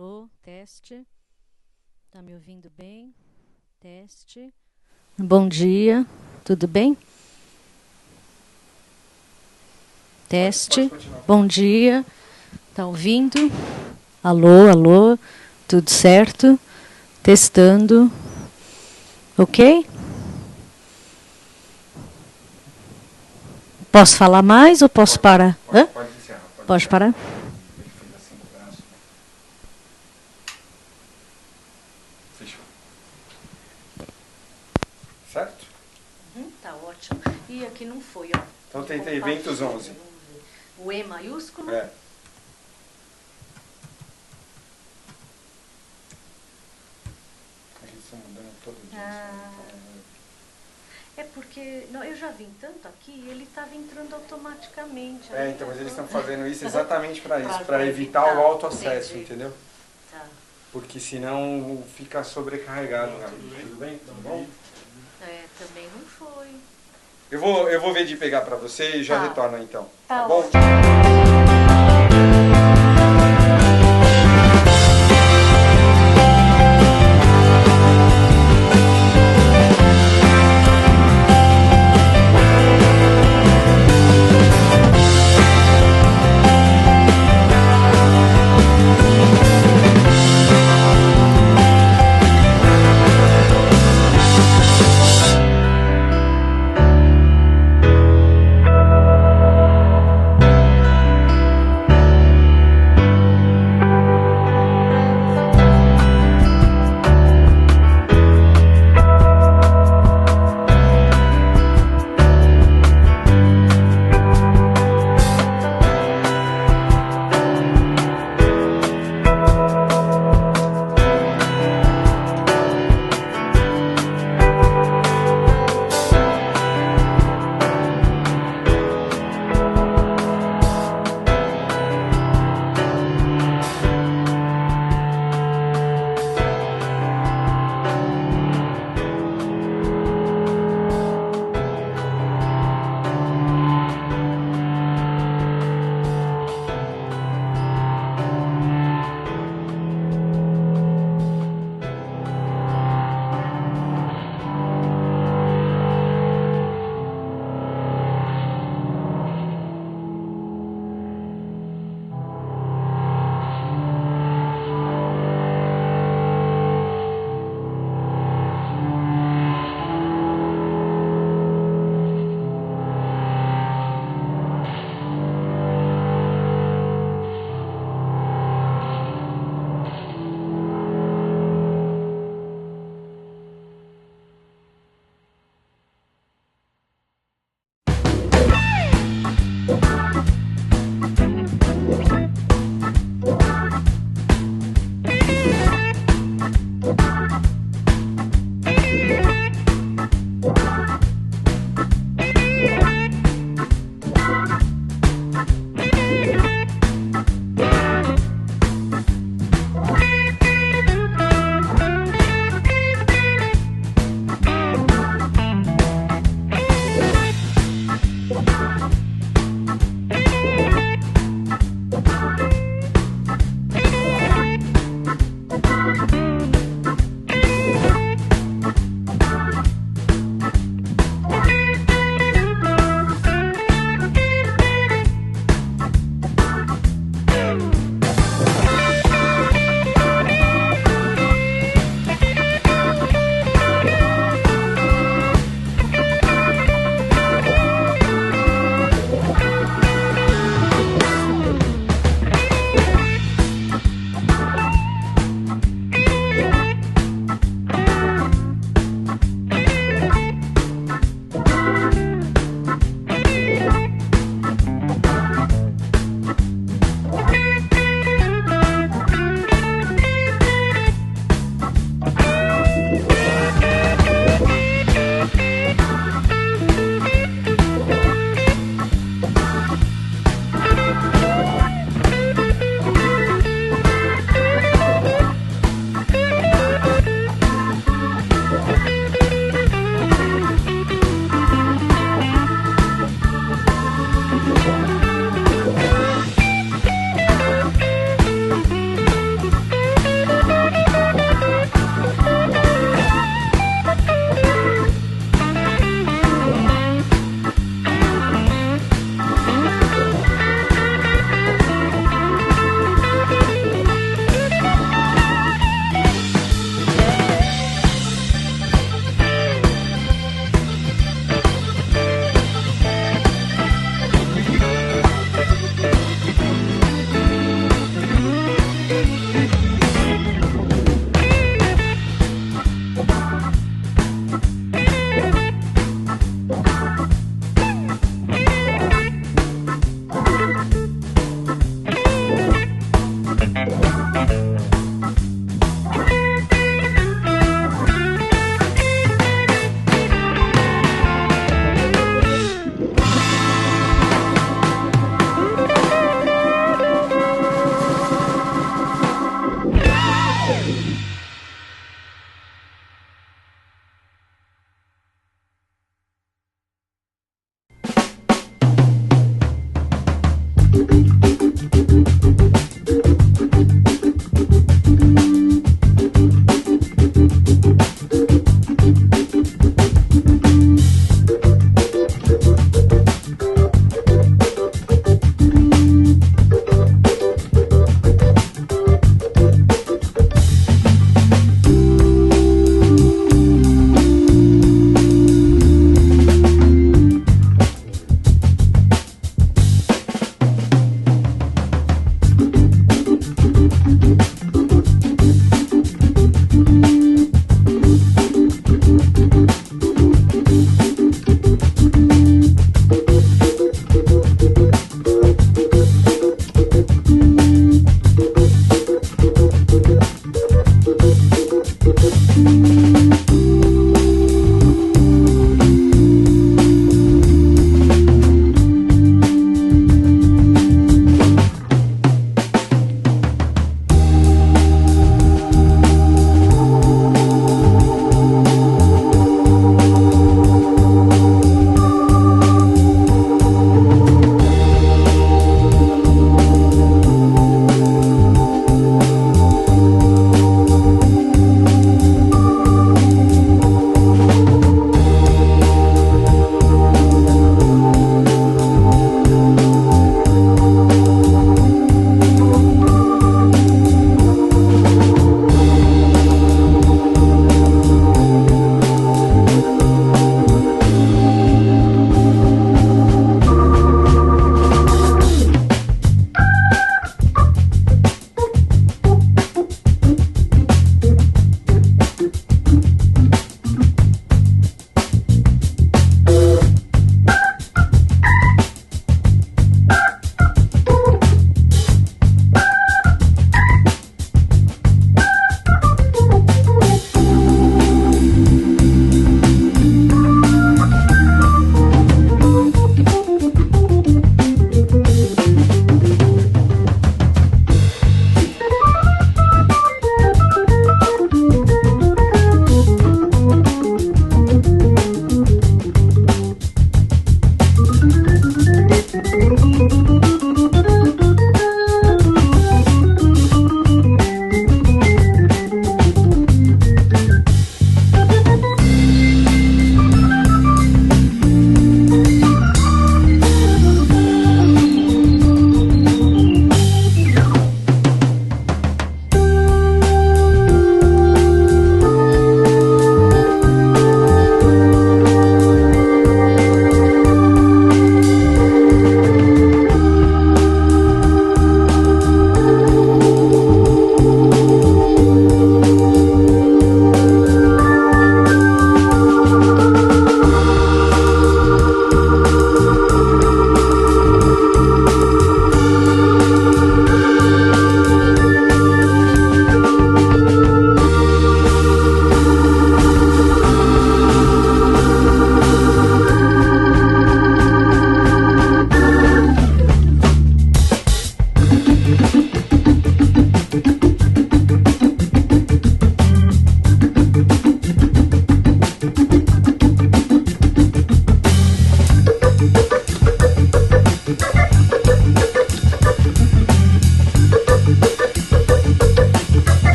alô, teste. Tá me ouvindo bem? Teste. Bom dia, tudo bem? Teste. Pode Bom dia. Tá ouvindo? Alô, alô, tudo certo? Testando. Ok? Posso falar mais ou posso parar? Pode encerrar. Pode parar? Fechou. Certo? Tá ótimo. E aqui não foi, ó. Então tentei eventos 11. O E maiúsculo? É. Eles estão mudando todo dia. É porque não, eu já vim tanto aqui, ele estava entrando automaticamente. Então, mas eles estão fazendo isso exatamente para isso, Pra para evitar evitar, o autoacesso, entendi. entendeu? Tá. Porque senão fica sobrecarregado. Tudo bem? Tudo bom? Também não foi. Eu vou ver de pegar para você e já Tá. retorno então. Tá Bom? ótimo.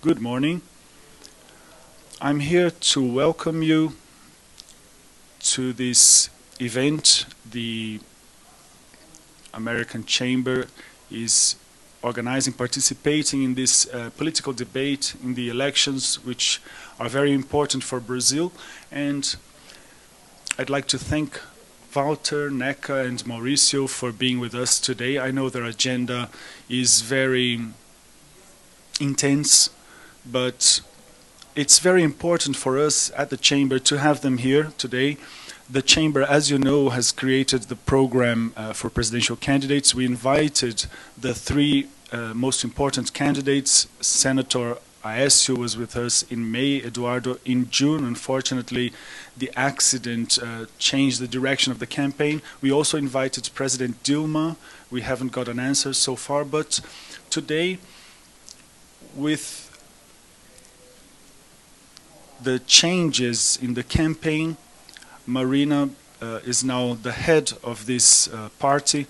Good morning. I'm here to welcome you to this event. The American Chamber is organizing, participating in this political debate in the elections, which are very important for Brazil. And I'd like to thank Walter, Neca, and Mauricio for being with us today. I know their agenda is very intense, but it's very important for us at the Chamber to have them here today. The Chamber, as you know, has created the program for presidential candidates. We invited the three most important candidates. Senator Aécio was with us in May, Eduardo in June. Unfortunately, the accident changed the direction of the campaign. We also invited President Dilma. We haven't got an answer so far, but today, with the changes in the campaign, Marina is now the head of this party,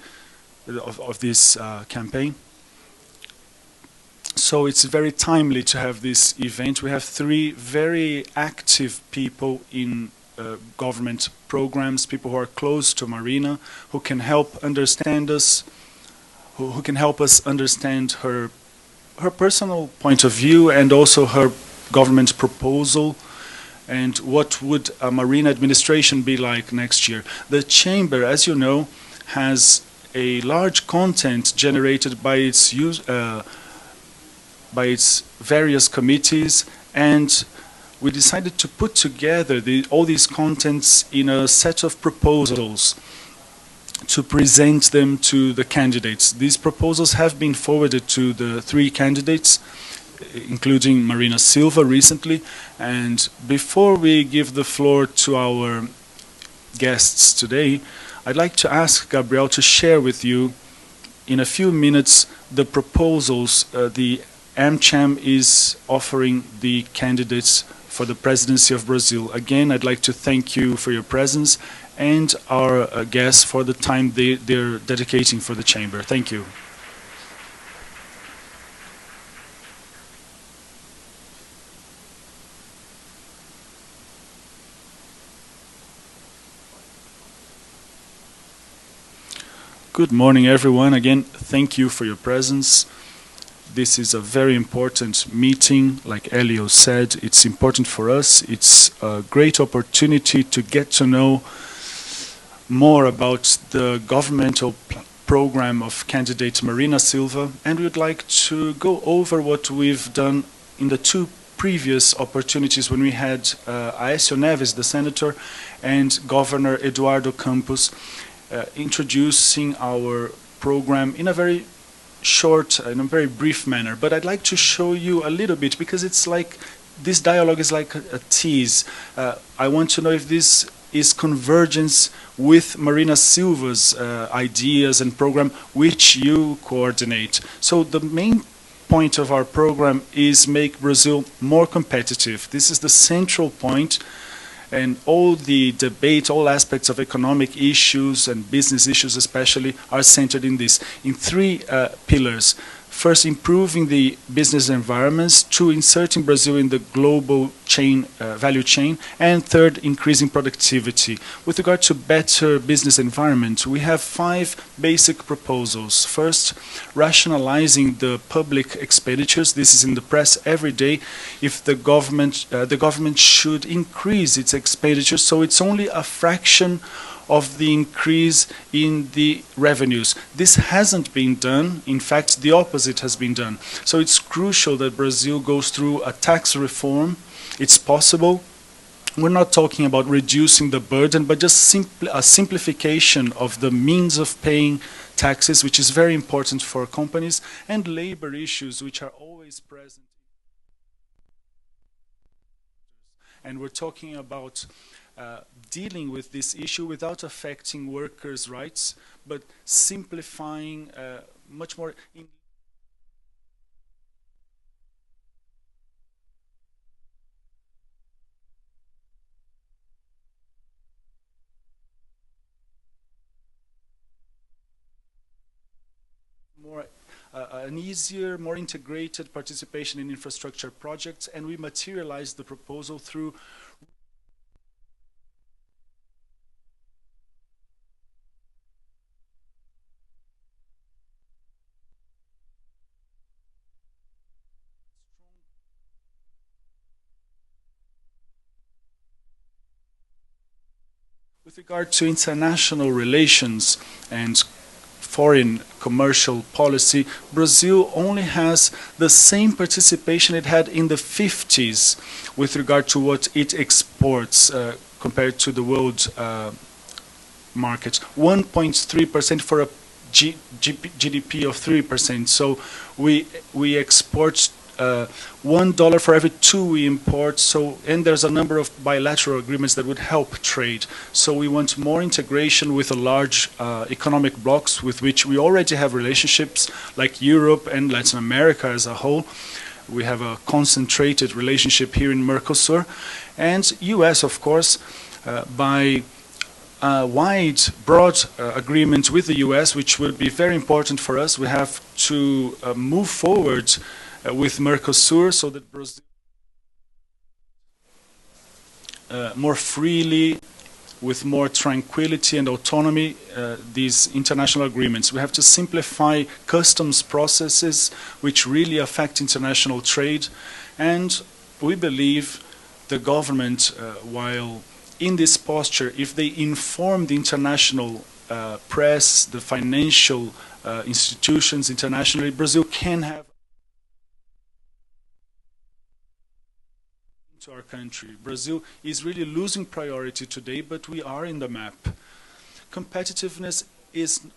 of this campaign. So it's very timely to have this event. We have three very active people in government programs, people who are close to Marina, who can help understand us, who can help us understand her personal point of view and also her government proposal and what would a Marina administration be like next year. The Chamber, as you know, has a large content generated by its various committees, and we decided to put together all these contents in a set of proposals to present them to the candidates. These proposals have been forwarded to the three candidates, including Marina Silva recently. And before we give the floor to our guests today, I'd like to ask Gabriel to share with you in a few minutes the proposals the AMCHAM is offering the candidates for the presidency of Brazil. Again, I'd like to thank you for your presence and our guests for the time they're dedicating for the chamber. Thank you. Good morning, everyone. Again, thank you for your presence. This is a very important meeting. Like Elio said, it's important for us. It's a great opportunity to get to know more about the governmental program of candidate Marina Silva, and we'd like to go over what we've done in the two previous opportunities when we had Aécio Neves, the senator, and Governor Eduardo Campos, introducing our program in a very short, in a very brief manner. But I'd like to show you a little bit, because it's like, this dialogue is like a tease. I want to know if this is convergence with Marina Silva's ideas and program, which you coordinate. So the main point of our program is make Brazil more competitive. This is the central point. And all the debate, all aspects of economic issues and business issues especially are centered in this, in three pillars. First, improving the business environments. Two, inserting Brazil in the global chain, value chain. And third, increasing productivity. With regard to better business environment, we have 5 basic proposals. First, rationalizing the public expenditures. This is in the press every day. If the government should increase its expenditures, so it's only a fraction of the increase in the revenues. This hasn't been done. In fact, the opposite has been done. So it's crucial that Brazil goes through a tax reform. It's possible. We're not talking about reducing the burden, but just a simplification of the means of paying taxes, which is very important for companies, and labor issues, which are always present. And we're talking about dealing with this issue without affecting workers' rights, but simplifying much more. An easier, more integrated participation in infrastructure projects, and we materialized the proposal through with regard to international relations and foreign commercial policy, Brazil only has the same participation it had in the 50s with regard to what it exports compared to the world market. 1.3% for a GDP of 3%. So we export $1 for every 2 we import. So, and there's a number of bilateral agreements that would help trade. So we want more integration with the large economic blocks with which we already have relationships, like Europe and Latin America as a whole. We have a concentrated relationship here in Mercosur, and US, of course, by wide, broad agreement with the US, which would be very important for us. We have to move forward with Mercosur so that Brazil more freely, with more tranquility and autonomy, these international agreements. We have to simplify customs processes which really affect international trade, and we believe the government, while in this posture, if they inform the international press, the financial institutions internationally, Brazil can have to our country. Brazil is really losing priority today, but we are in the map. Competitiveness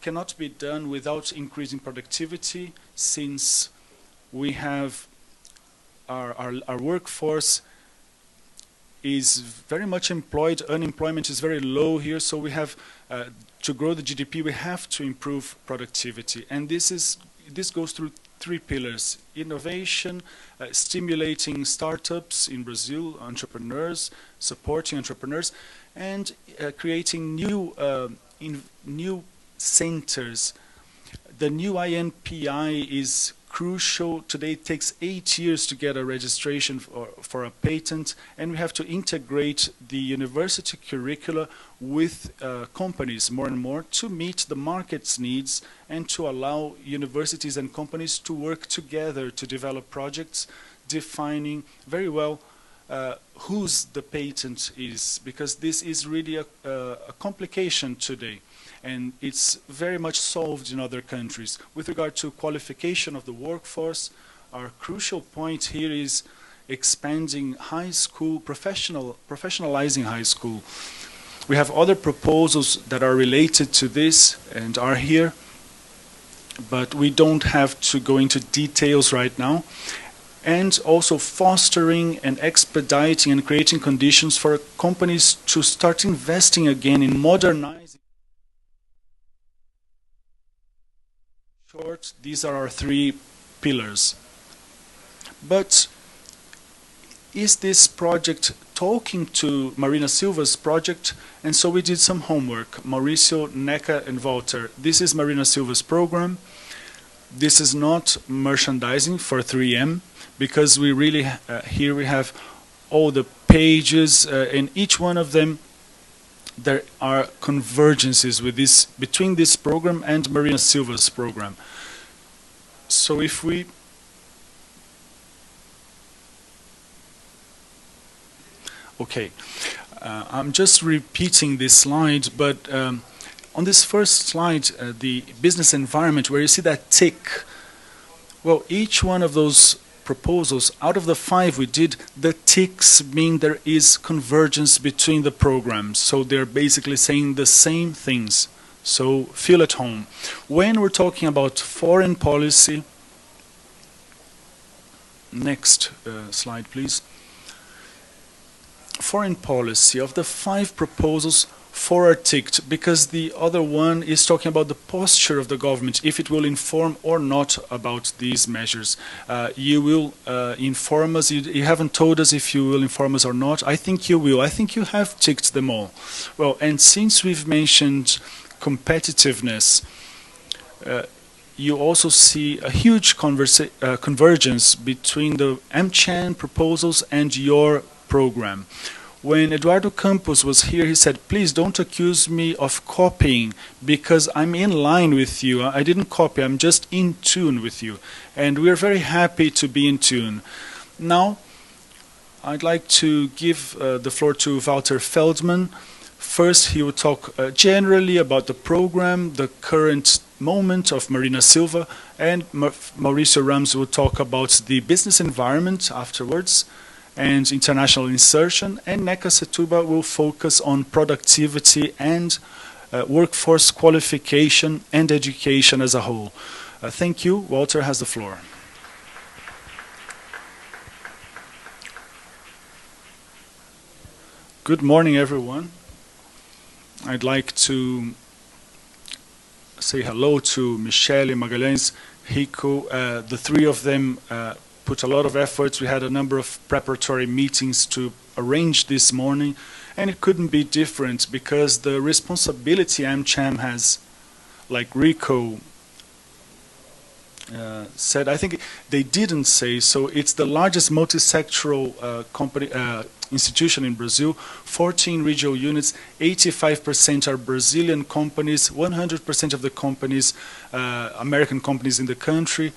cannot be done without increasing productivity, since we have our workforce is very much employed. Unemployment is very low here, so we have to grow the GDP, we have to improve productivity. And this goes through three pillars: innovation, stimulating startups in Brazil, entrepreneurs, supporting entrepreneurs, and creating new centers. The new INPI is crucial. Today it takes 8 years to get a registration for a patent, and we have to integrate the university curricula with companies more and more to meet the market's needs and to allow universities and companies to work together to develop projects, defining very well whose the patent is, because this is really a complication today. And it's very much solved in other countries. With regard to qualification of the workforce, our crucial point here is expanding high school, professionalizing high school. We have other proposals that are related to this and are here, but we don't have to go into details right now. And also fostering and expediting and creating conditions for companies to start investing again in modernizing. Short, these are our three pillars. But is this project talking to Marina Silva's project? And so we did some homework. Mauricio, Neca, and Walter. This is Marina Silva's program. This is not merchandising for 3M, because we really, here we have all the pages, in each one of them there are convergences with this, between this program and Marina Silva's program. So if we okay, I'm just repeating this slide, but on this first slide, the business environment, where you see that tick, well, each one of those proposals, out of the 5 we did, the ticks mean there is convergence between the programs. So they're basically saying the same things. So feel at home. When we're talking about foreign policy, next slide please. Foreign policy, of the 5 proposals, 4 are ticked, because the other one is talking about the posture of the government, if it will inform or not about these measures. You will inform us. You haven't told us if you will inform us or not. I think you will. I think you have ticked them all. Well, and since we've mentioned competitiveness, you also see a huge convergence between the AMCHAM proposals and your program. When Eduardo Campos was here, he said, please don't accuse me of copying, because I'm in line with you. I didn't copy, I'm just in tune with you. And we're very happy to be in tune. Now, I'd like to give the floor to Walter Feldman. First, he will talk generally about the program, the current moment of Marina Silva, and Mauricio Ramos will talk about the business environment afterwards, and international insertion, and Neca Setúbal will focus on productivity and workforce qualification and education as a whole. Thank you. Walter has the floor. Good morning, everyone. I'd like to say hello to Michele, Magalhães, Rico. The 3 of them put a lot of efforts. We had a number of preparatory meetings to arrange this morning, and it couldn't be different, because the responsibility AMCHAM has, like Rico said, I think they didn't say, so it's the largest multi-sectoral institution in Brazil, 14 regional units, 85% are Brazilian companies, 100% of the companies, American companies in the country,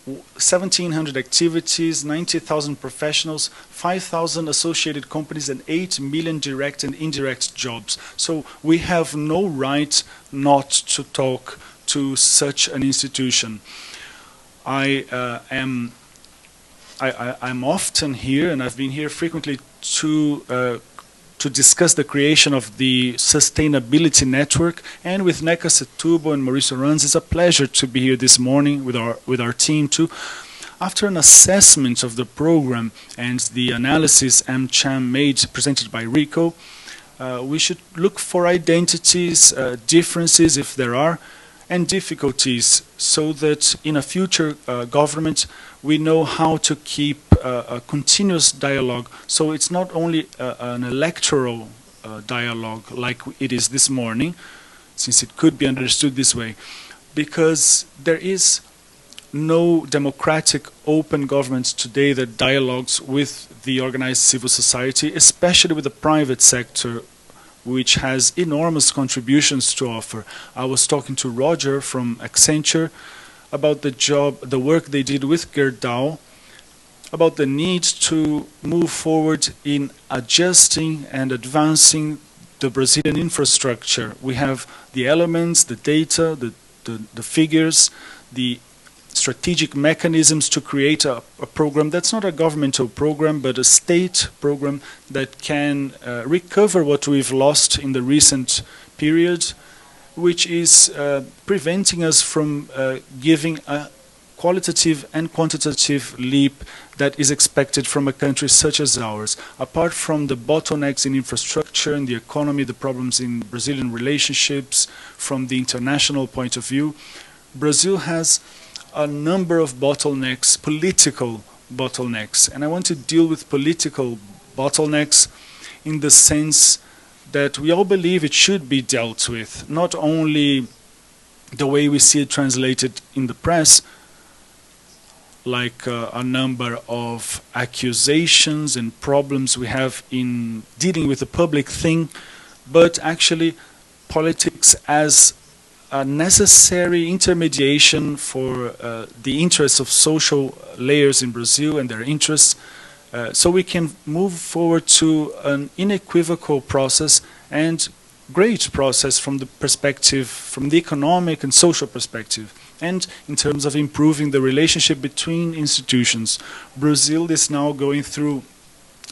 1,700 activities, 90,000 professionals, 5,000 associated companies, and 8 million direct and indirect jobs. So we have no right not to talk to such an institution. I'm often here, and I've been here frequently to discuss the creation of the sustainability network, and with Neca Setúbal and Mauricio Ramos, it's a pleasure to be here this morning with our team too. After an assessment of the program and the analysis AMCHAM made, presented by Rico, we should look for identities, differences if there are, and difficulties, so that in a future government we know how to keep a continuous dialogue. So it's not only an electoral dialogue like it is this morning, since it could be understood this way, because there is no democratic open government today that dialogues with the organized civil society, especially with the private sector, which has enormous contributions to offer. I was talking to Roger from Accenture about the work they did with Gerdau, about the need to move forward in adjusting and advancing the Brazilian infrastructure. We have the elements, the data, the figures, the strategic mechanisms to create a program that's not a governmental program, but a state program that can recover what we've lost in the recent period, which is preventing us from giving a qualitative and quantitative leap that is expected from a country such as ours. Apart from the bottlenecks in infrastructure, in the economy, the problems in Brazilian relationships, from the international point of view, Brazil has a number of bottlenecks, political bottlenecks. And I want to deal with political bottlenecks in the sense that we all believe it should be dealt with, not only the way we see it translated in the press, like a number of accusations and problems we have in dealing with the public thing, but actually politics as a necessary intermediation for the interests of social layers in Brazil and their interests, so we can move forward to an unequivocal process and great process from the perspective, from the economic and social perspective, and in terms of improving the relationship between institutions. Brazil is now going through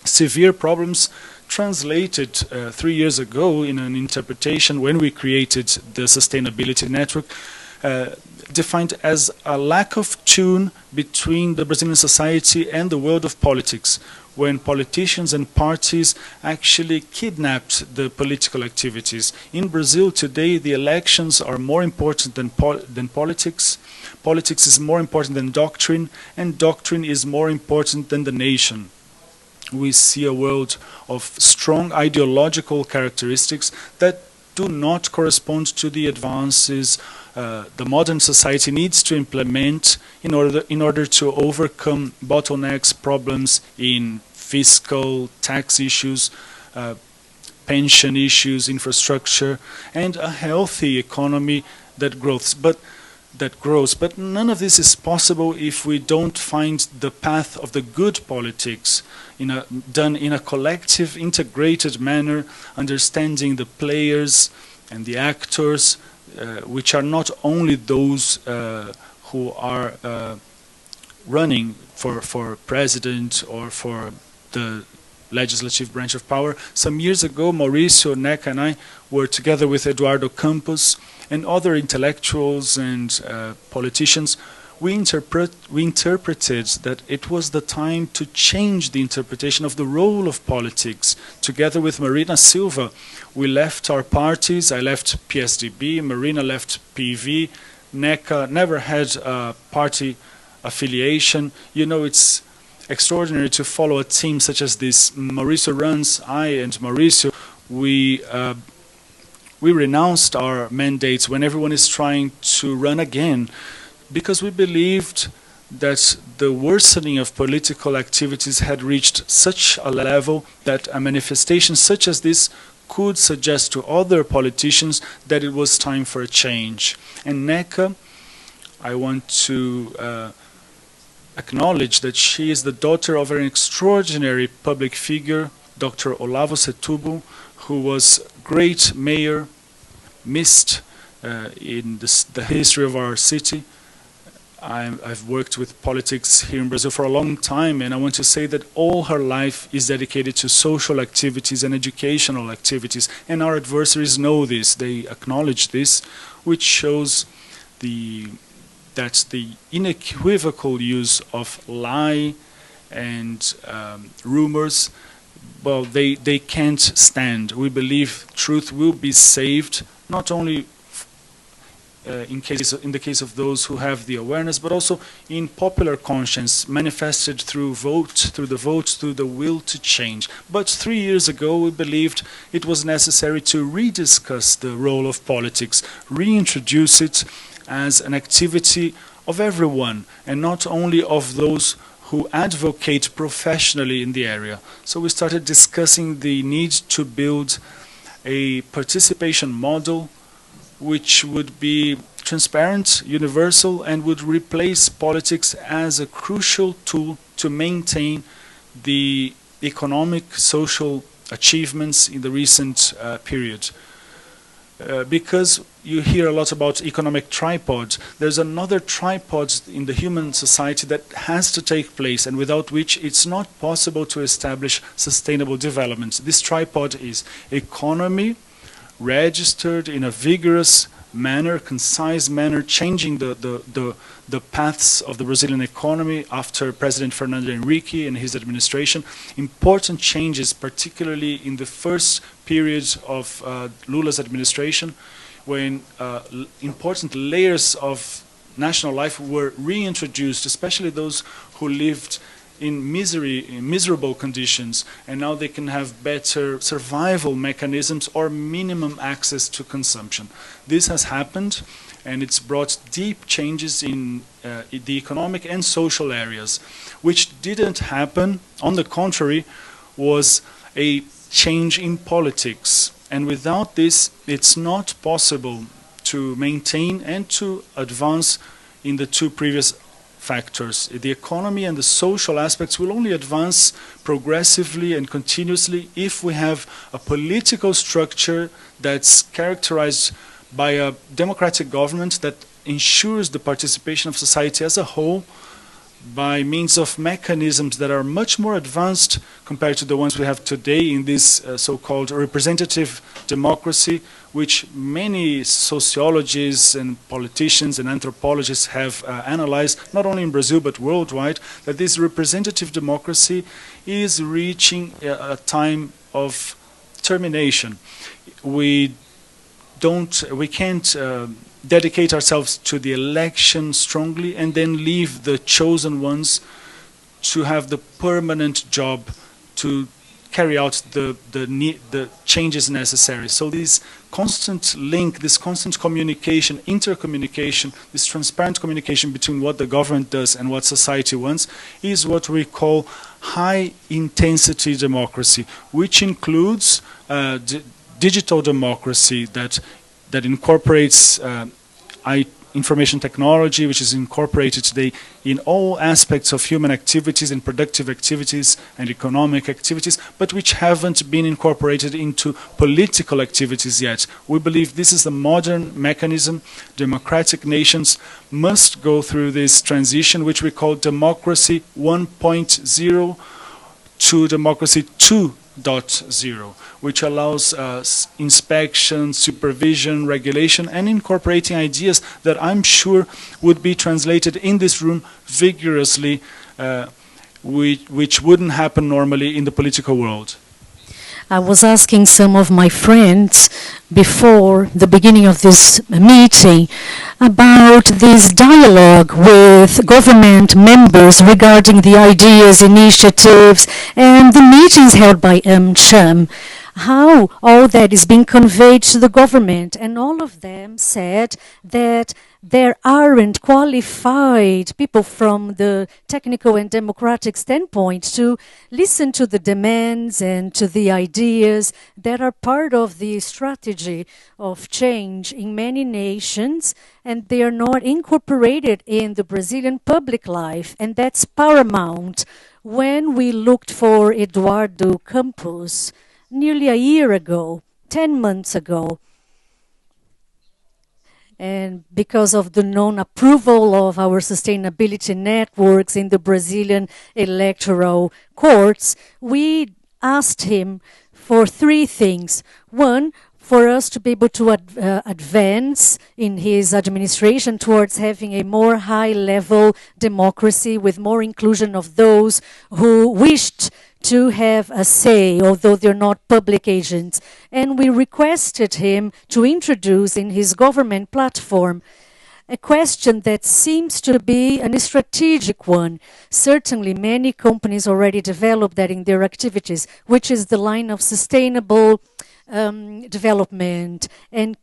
severe problems translated 3 years ago in an interpretation when we created the sustainability network, defined as a lack of tune between the Brazilian society and the world of politics, when politicians and parties actually kidnapped the political activities. In Brazil today, the elections are more important than politics. Politics is more important than doctrine, and doctrine is more important than the nation. We see a world of strong ideological characteristics that do not correspond to the advances the modern society needs to implement in order to overcome bottlenecks, problems in fiscal, tax issues, pension issues, infrastructure, and a healthy economy that grows. But none of this is possible if we don't find the path of the good politics done in a collective, integrated manner, understanding the players and the actors, which are not only those who are running for president or for the legislative branch of power. Some years ago, Mauricio, Neca, and I were together with Eduardo Campos and other intellectuals and politicians. We interpreted that it was the time to change the interpretation of the role of politics. Together with Marina Silva, we left our parties. I left PSDB, Marina left PV, Neca never had a party affiliation. You know, it's extraordinary to follow a team such as this. Mauricio runs, I and Mauricio, we renounced our mandates when everyone is trying to run again, because we believed that the worsening of political activities had reached such a level that a manifestation such as this could suggest to other politicians that it was time for a change. And Neca, I want to acknowledge that she is the daughter of an extraordinary public figure, Dr. Olavo Setúbal, who was great mayor, missed in the history of our city. I've worked with politics here in Brazil for a long time, and I want to say that all her life is dedicated to social activities and educational activities, and our adversaries know this, they acknowledge this, which shows the that the unequivocal use of lie and rumors, well, they can't stand. We believe truth will be saved, not only in the case of those who have the awareness, but also in popular conscience manifested through the will to change. But 3 years ago, we believed it was necessary to rediscuss the role of politics, reintroduce it as an activity of everyone, and not only of those who advocate professionally in the area. So we started discussing the need to build a participation model which would be transparent, universal, and would replace politics as a crucial tool to maintain the economic, social achievements in the recent period. Because you hear a lot about economic tripod, there's another tripod in the human society that has to take place, and without which it's not possible to establish sustainable development. This tripod is economy, registered in a vigorous manner, concise manner, changing the paths of the Brazilian economy after President Fernando Henrique and his administration. Important changes, particularly in the first period of Lula's administration, when important layers of national life were reintroduced, especially those who lived in miserable conditions, and now they can have better survival mechanisms or minimum access to consumption. This has happened, and it's brought deep changes in the economic and social areas. Which didn't happen, on the contrary, was a change in politics. And without this, it's not possible to maintain and to advance in the two previous factors. The economy and the social aspects will only advance progressively and continuously if we have a political structure that's characterized by a democratic government that ensures the participation of society as a whole by means of mechanisms that are much more advanced compared to the ones we have today in this so-called representative democracy, which many sociologists and politicians and anthropologists have analyzed, not only in Brazil but worldwide, that this representative democracy is reaching a time of termination. We can't dedicate ourselves to the election strongly and then leave the chosen ones to have the permanent job to carry out the changes necessary. So this constant link, this constant communication, intercommunication, this transparent communication between what the government does and what society wants is what we call high-intensity democracy, which includes digital democracy that incorporates information technology, which is incorporated today in all aspects of human activities and productive activities and economic activities, but which haven't been incorporated into political activities yet. We believe this is a modern mechanism. Democratic nations must go through this transition, which we call democracy 1.0 to democracy 2.0, which allows inspection, supervision, regulation, and incorporating ideas that I'm sure would be translated in this room vigorously, which wouldn't happen normally in the political world. I was asking some of my friends before the beginning of this meeting about this dialogue with government members regarding the ideas, initiatives, and the meetings held by AMCHAM, how all that is being conveyed to the government. And all of them said that there aren't qualified people from the technical and democratic standpoint to listen to the demands and to the ideas that are part of the strategy of change in many nations, and they are not incorporated in the Brazilian public life, and that's paramount. When we looked for Eduardo Campos nearly a year ago, 10 months ago, and because of the non-approval of our sustainability networks in the Brazilian electoral courts, we asked him for three things. One, for us to be able to advance in his administration towards having a more high-level democracy with more inclusion of those who wished to have a say, although they're not public agents. And we requested him to introduce in his government platform a question that seems to be a strategic one. Certainly, many companies already developed that in their activities, which is the line of sustainable development and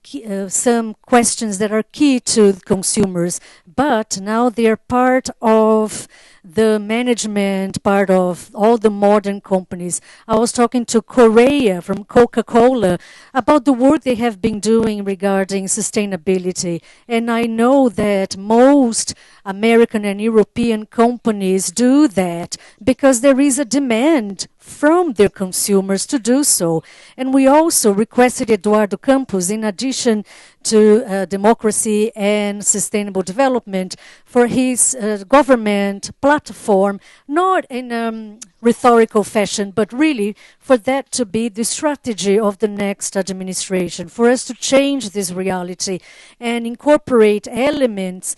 some questions that are key to consumers. But now they are part of the management, part of all the modern companies. I was talking to Korea from Coca-Cola about the work they have been doing regarding sustainability. And I know that most American and European companies do that because there is a demand from their consumers to do so. And we also requested Eduardo Campos, in addition to democracy and sustainable development, for his government platform, not in a rhetorical fashion, but really for that to be the strategy of the next administration, for us to change this reality and incorporate elements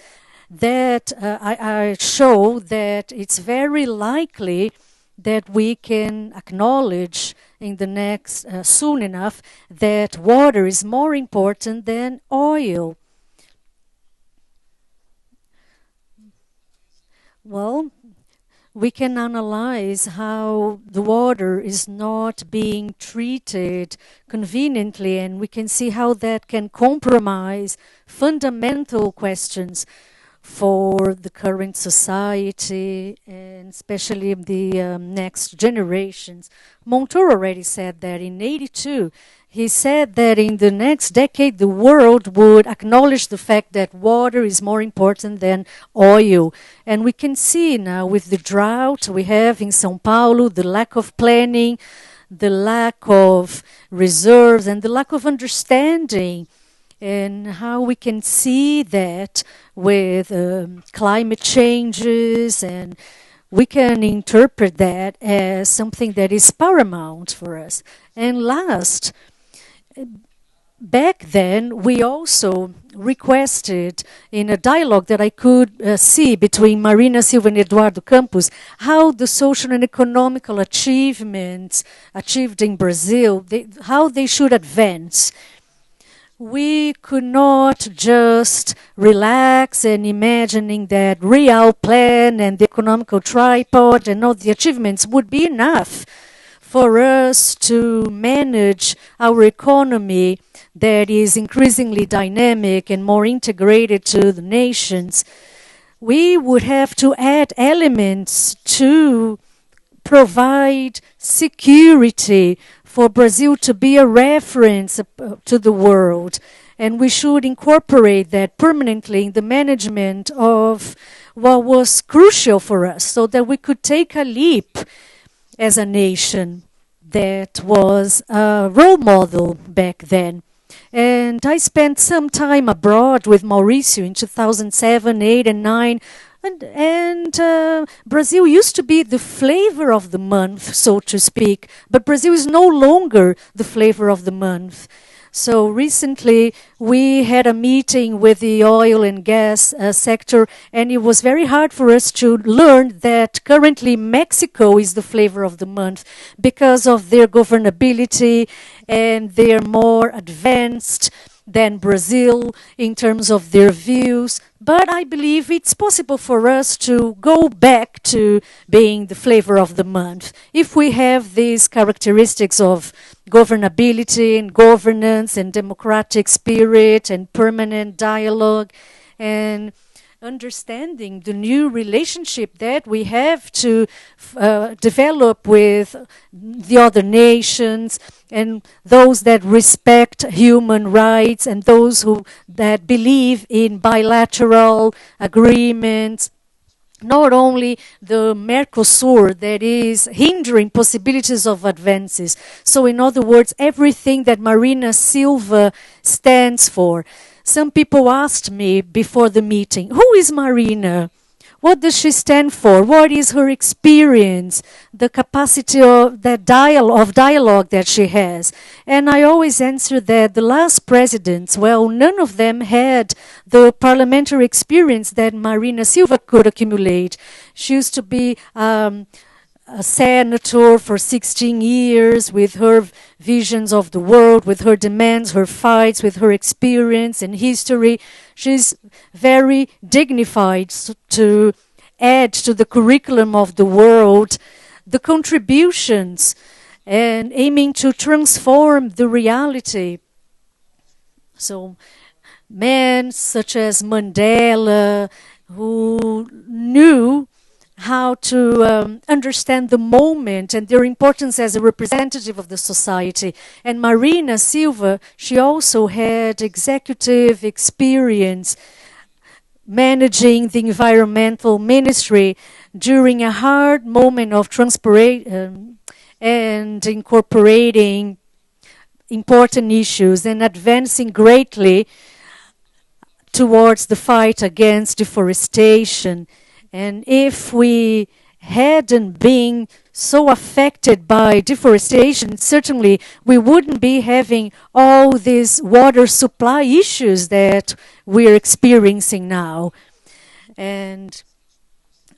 that I show that it's very likely that we can acknowledge in the next, soon enough, that water is more important than oil. Well, we can analyze how the water is not being treated conveniently, and we can see how that can compromise fundamental questions for the current society, and especially the next generations. Montour already said that in '82. He said that in the next decade, the world would acknowledge the fact that water is more important than oil. And we can see now with the drought we have in São Paulo, the lack of planning, the lack of reserves, and the lack of understanding, and how we can see that with climate changes, and we can interpret that as something that is paramount for us. And last, back then, we also requested in a dialogue that I could see between Marina Silva and Eduardo Campos, how the social and economical achievements achieved in Brazil, how they should advance. We could not just relax and imagining that real plan and the economical tripod and all the achievements would be enough for us to manage our economy that is increasingly dynamic and more integrated to the nations. We would have to add elements to provide security for Brazil to be a reference to the world. And we should incorporate that permanently in the management of what was crucial for us so that we could take a leap as a nation that was a role model back then. And I spent some time abroad with Mauricio in 2007, 8, and 9. And Brazil used to be the flavor of the month, so to speak, but Brazil is no longer the flavor of the month. So recently we had a meeting with the oil and gas sector, and it was very hard for us to learn that currently Mexico is the flavor of the month because of their governability, and they're more advanced than Brazil in terms of their views. But I believe it's possible for us to go back to being the flavor of the month if we have these characteristics of governability and governance and democratic spirit and permanent dialogue and understanding the new relationship that we have to develop with the other nations and those that respect human rights and those that believe in bilateral agreements. Not only the Mercosur that is hindering possibilities of advances. So in other words, everything that Marina Silva stands for. Some people asked me before the meeting, who is Marina? What does she stand for? What is her experience? The capacity of that dialogue that she has. And I always answer that the last presidents, well, none of them had the parliamentary experience that Marina Silva could accumulate. She used to be a senator for 16 years with her visions of the world, with her demands, her fights, with her experience and history. She's very dignified to add to the curriculum of the world the contributions and aiming to transform the reality. So men such as Mandela, who knew how to understand the moment and their importance as a representative of the society. And Marina Silva, she also had executive experience managing the environmental ministry during a hard moment of and incorporating important issues and advancing greatly towards the fight against deforestation. And if we hadn't been so affected by deforestation, certainly we wouldn't be having all these water supply issues that we're experiencing now. And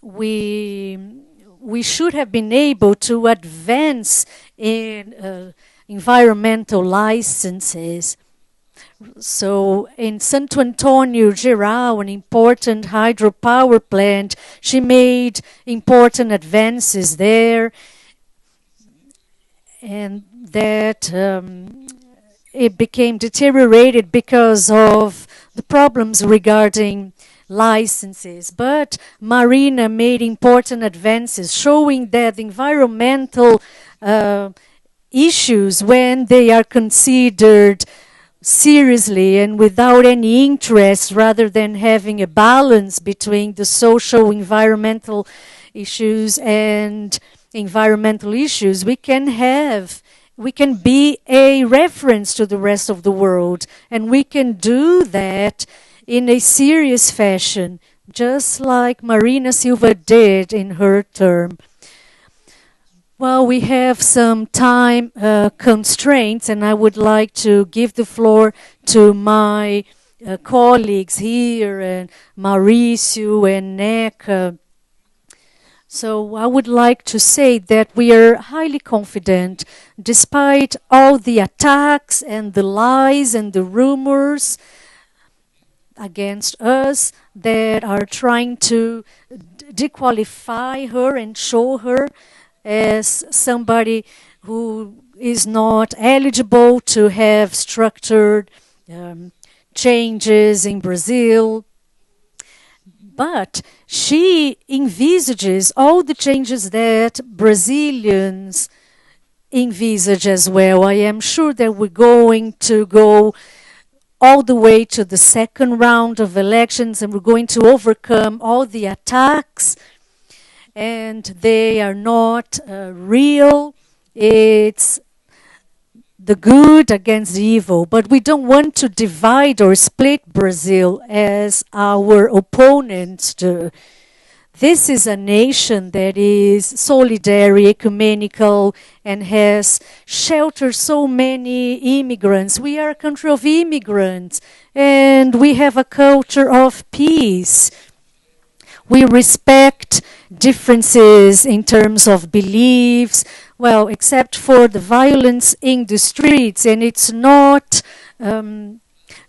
we should have been able to advance in environmental licenses. So in Santo Antônio Geral, an important hydropower plant, she made important advances there, and that it became deteriorated because of the problems regarding licenses. But Marina made important advances, showing that environmental issues, when they are considered seriously and without any interest, rather than having a balance between the social environmental issues and environmental issues, we can be a reference to the rest of the world, and we can do that in a serious fashion, just like Marina Silva did in her term. Well, we have some time constraints, and I would like to give the floor to my colleagues here, and Mauricio and Neca. So I would like to say that we are highly confident, despite all the attacks and the lies and the rumors against us that are trying to disqualify her and show her as somebody who is not eligible to have structured changes in Brazil. But she envisages all the changes that Brazilians envisage as well. I am sure that we're going to go all the way to the second round of elections, and we're going to overcome all the attacks, and they are not real. It's the good against the evil, but we don't want to divide or split Brazil as our opponents do. This is a nation that is solidary, ecumenical, and has sheltered so many immigrants. We are a country of immigrants, and we have a culture of peace. We respect differences in terms of beliefs, well, except for the violence in the streets, and it's not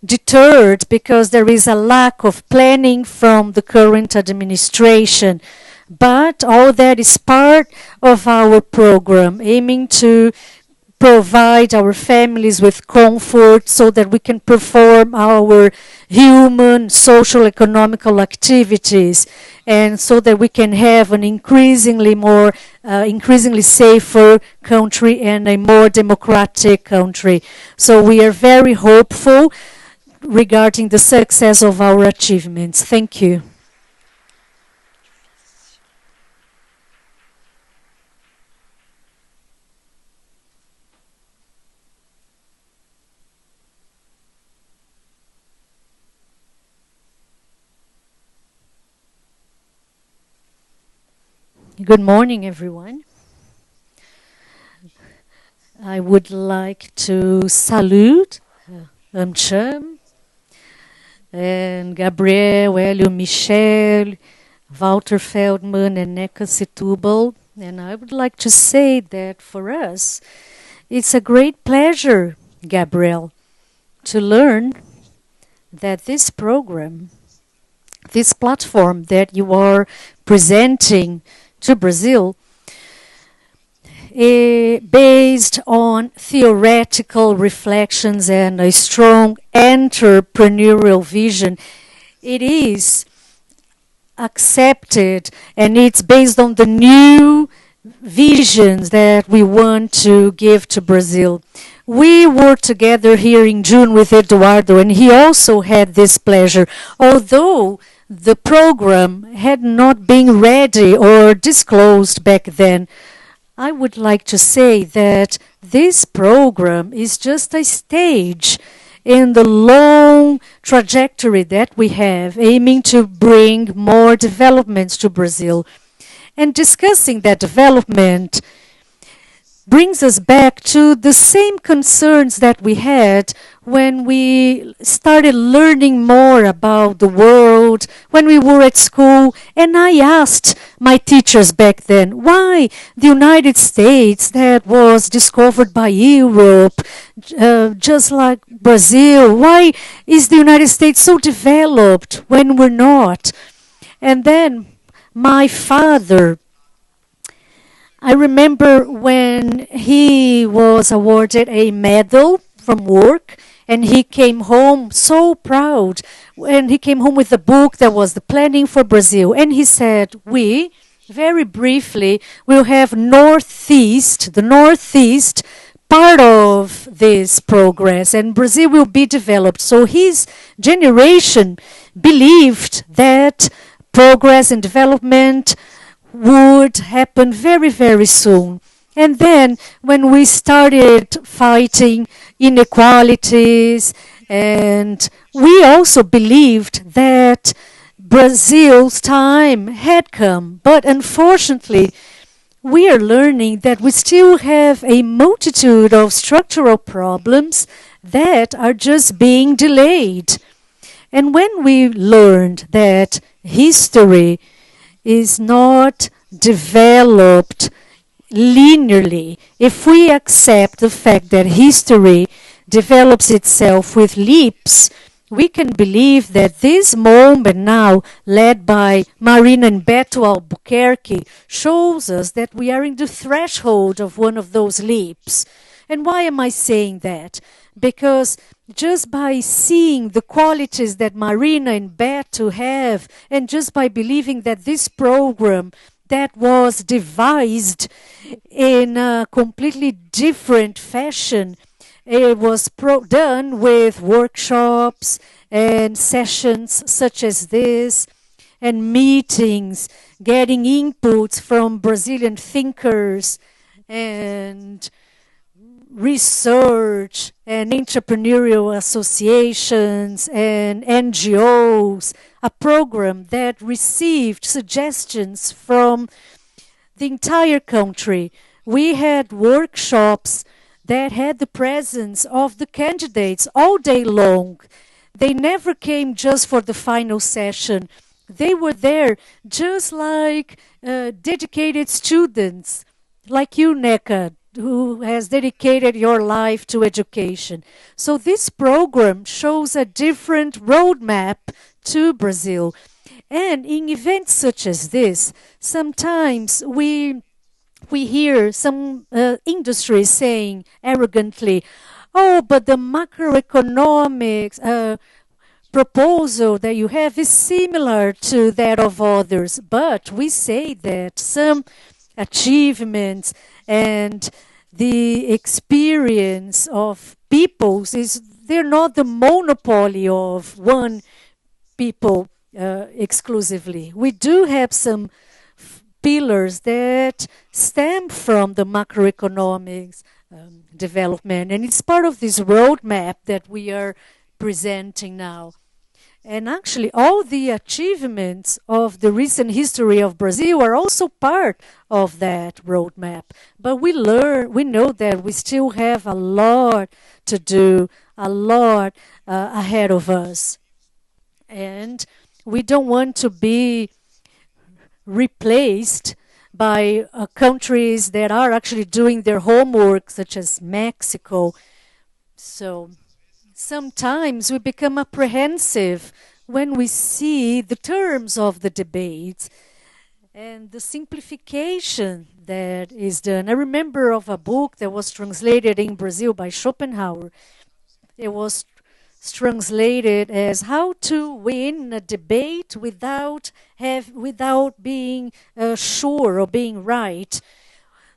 deterred because there is a lack of planning from the current administration. But all that is part of our program, aiming to provide our families with comfort so that we can perform our human, social, economical activities, and so that we can have an increasingly safer country and a more democratic country. So we are very hopeful regarding the success of our achievements. Thank you. Good morning, everyone. I would like to salute AMCHAM and Gabriel, Hélio, Michel, Walter Feldman, and Neca Setúbal. And I would like to say that for us, it's a great pleasure, Gabriel, to learn that this program, this platform that you are presenting to Brazil, based on theoretical reflections and a strong entrepreneurial vision, it is accepted and it's based on the new visions that we want to give to Brazil. We were together here in June with Eduardo, and he also had this pleasure. Although the program had not been ready or disclosed back then, I would like to say that this program is just a stage in the long trajectory that we have, aiming to bring more developments to Brazil. And discussing that development brings us back to the same concerns that we had when we started learning more about the world, when we were at school. And I asked my teachers back then, why the United States, that was discovered by Europe, just like Brazil, why is the United States so developed when we're not? And then my father, I remember when he was awarded a medal from work, and he came home so proud. And he came home with a book that was the Planning for Brazil. And he said, we, very briefly, will have the Northeast part of this progress, and Brazil will be developed. So his generation believed that progress and development would happen very, very soon. And then when we started fighting inequalities, and we also believed that Brazil's time had come. But unfortunately, we are learning that we still have a multitude of structural problems that are just being delayed. And when we learned that history is not developed linearly, if we accept the fact that history develops itself with leaps, we can believe that this moment now, led by Marina and Beto Albuquerque, shows us that we are in the threshold of one of those leaps. And why am I saying that? Because just by seeing the qualities that Marina and Beto have, and just by believing that this program that was devised in a completely different fashion, it was done with workshops and sessions such as this, and meetings, getting inputs from Brazilian thinkers, and research and entrepreneurial associations and NGOs, a program that received suggestions from the entire country. We had workshops that had the presence of the candidates all day long. They never came just for the final session. They were there just like dedicated students, like you, Neca, who has dedicated your life to education. So this program shows a different roadmap to Brazil. And in events such as this, sometimes we hear some industries saying arrogantly, oh, but the macroeconomics proposal that you have is similar to that of others. But we say that some achievements and the experience of peoples they're not the monopoly of one people exclusively. We do have some pillars that stem from the macroeconomics development, and it's part of this roadmap that we are presenting now. And actually, all the achievements of the recent history of Brazil are also part of that roadmap. But we know that we still have a lot to do, a lot ahead of us. And we don't want to be replaced by countries that are actually doing their homework, such as Mexico. So sometimes we become apprehensive when we see the terms of the debates and the simplification that is done. I remember of a book that was translated in Brazil by Schopenhauer. It was translated as how to win a debate without being sure or being right.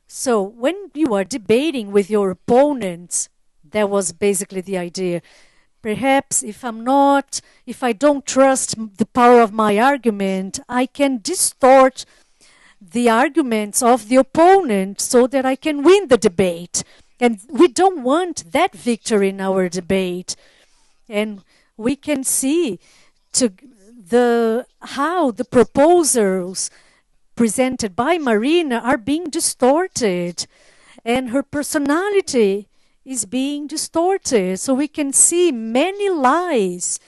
So when you are debating with your opponents, that was basically the idea. Perhaps if I don't trust the power of my argument, I can distort the arguments of the opponent so that I can win the debate. And we don't want that victory in our debate. And we can see how the proposals presented by Marina are being distorted, and her personality is being distorted. So we can see many lies,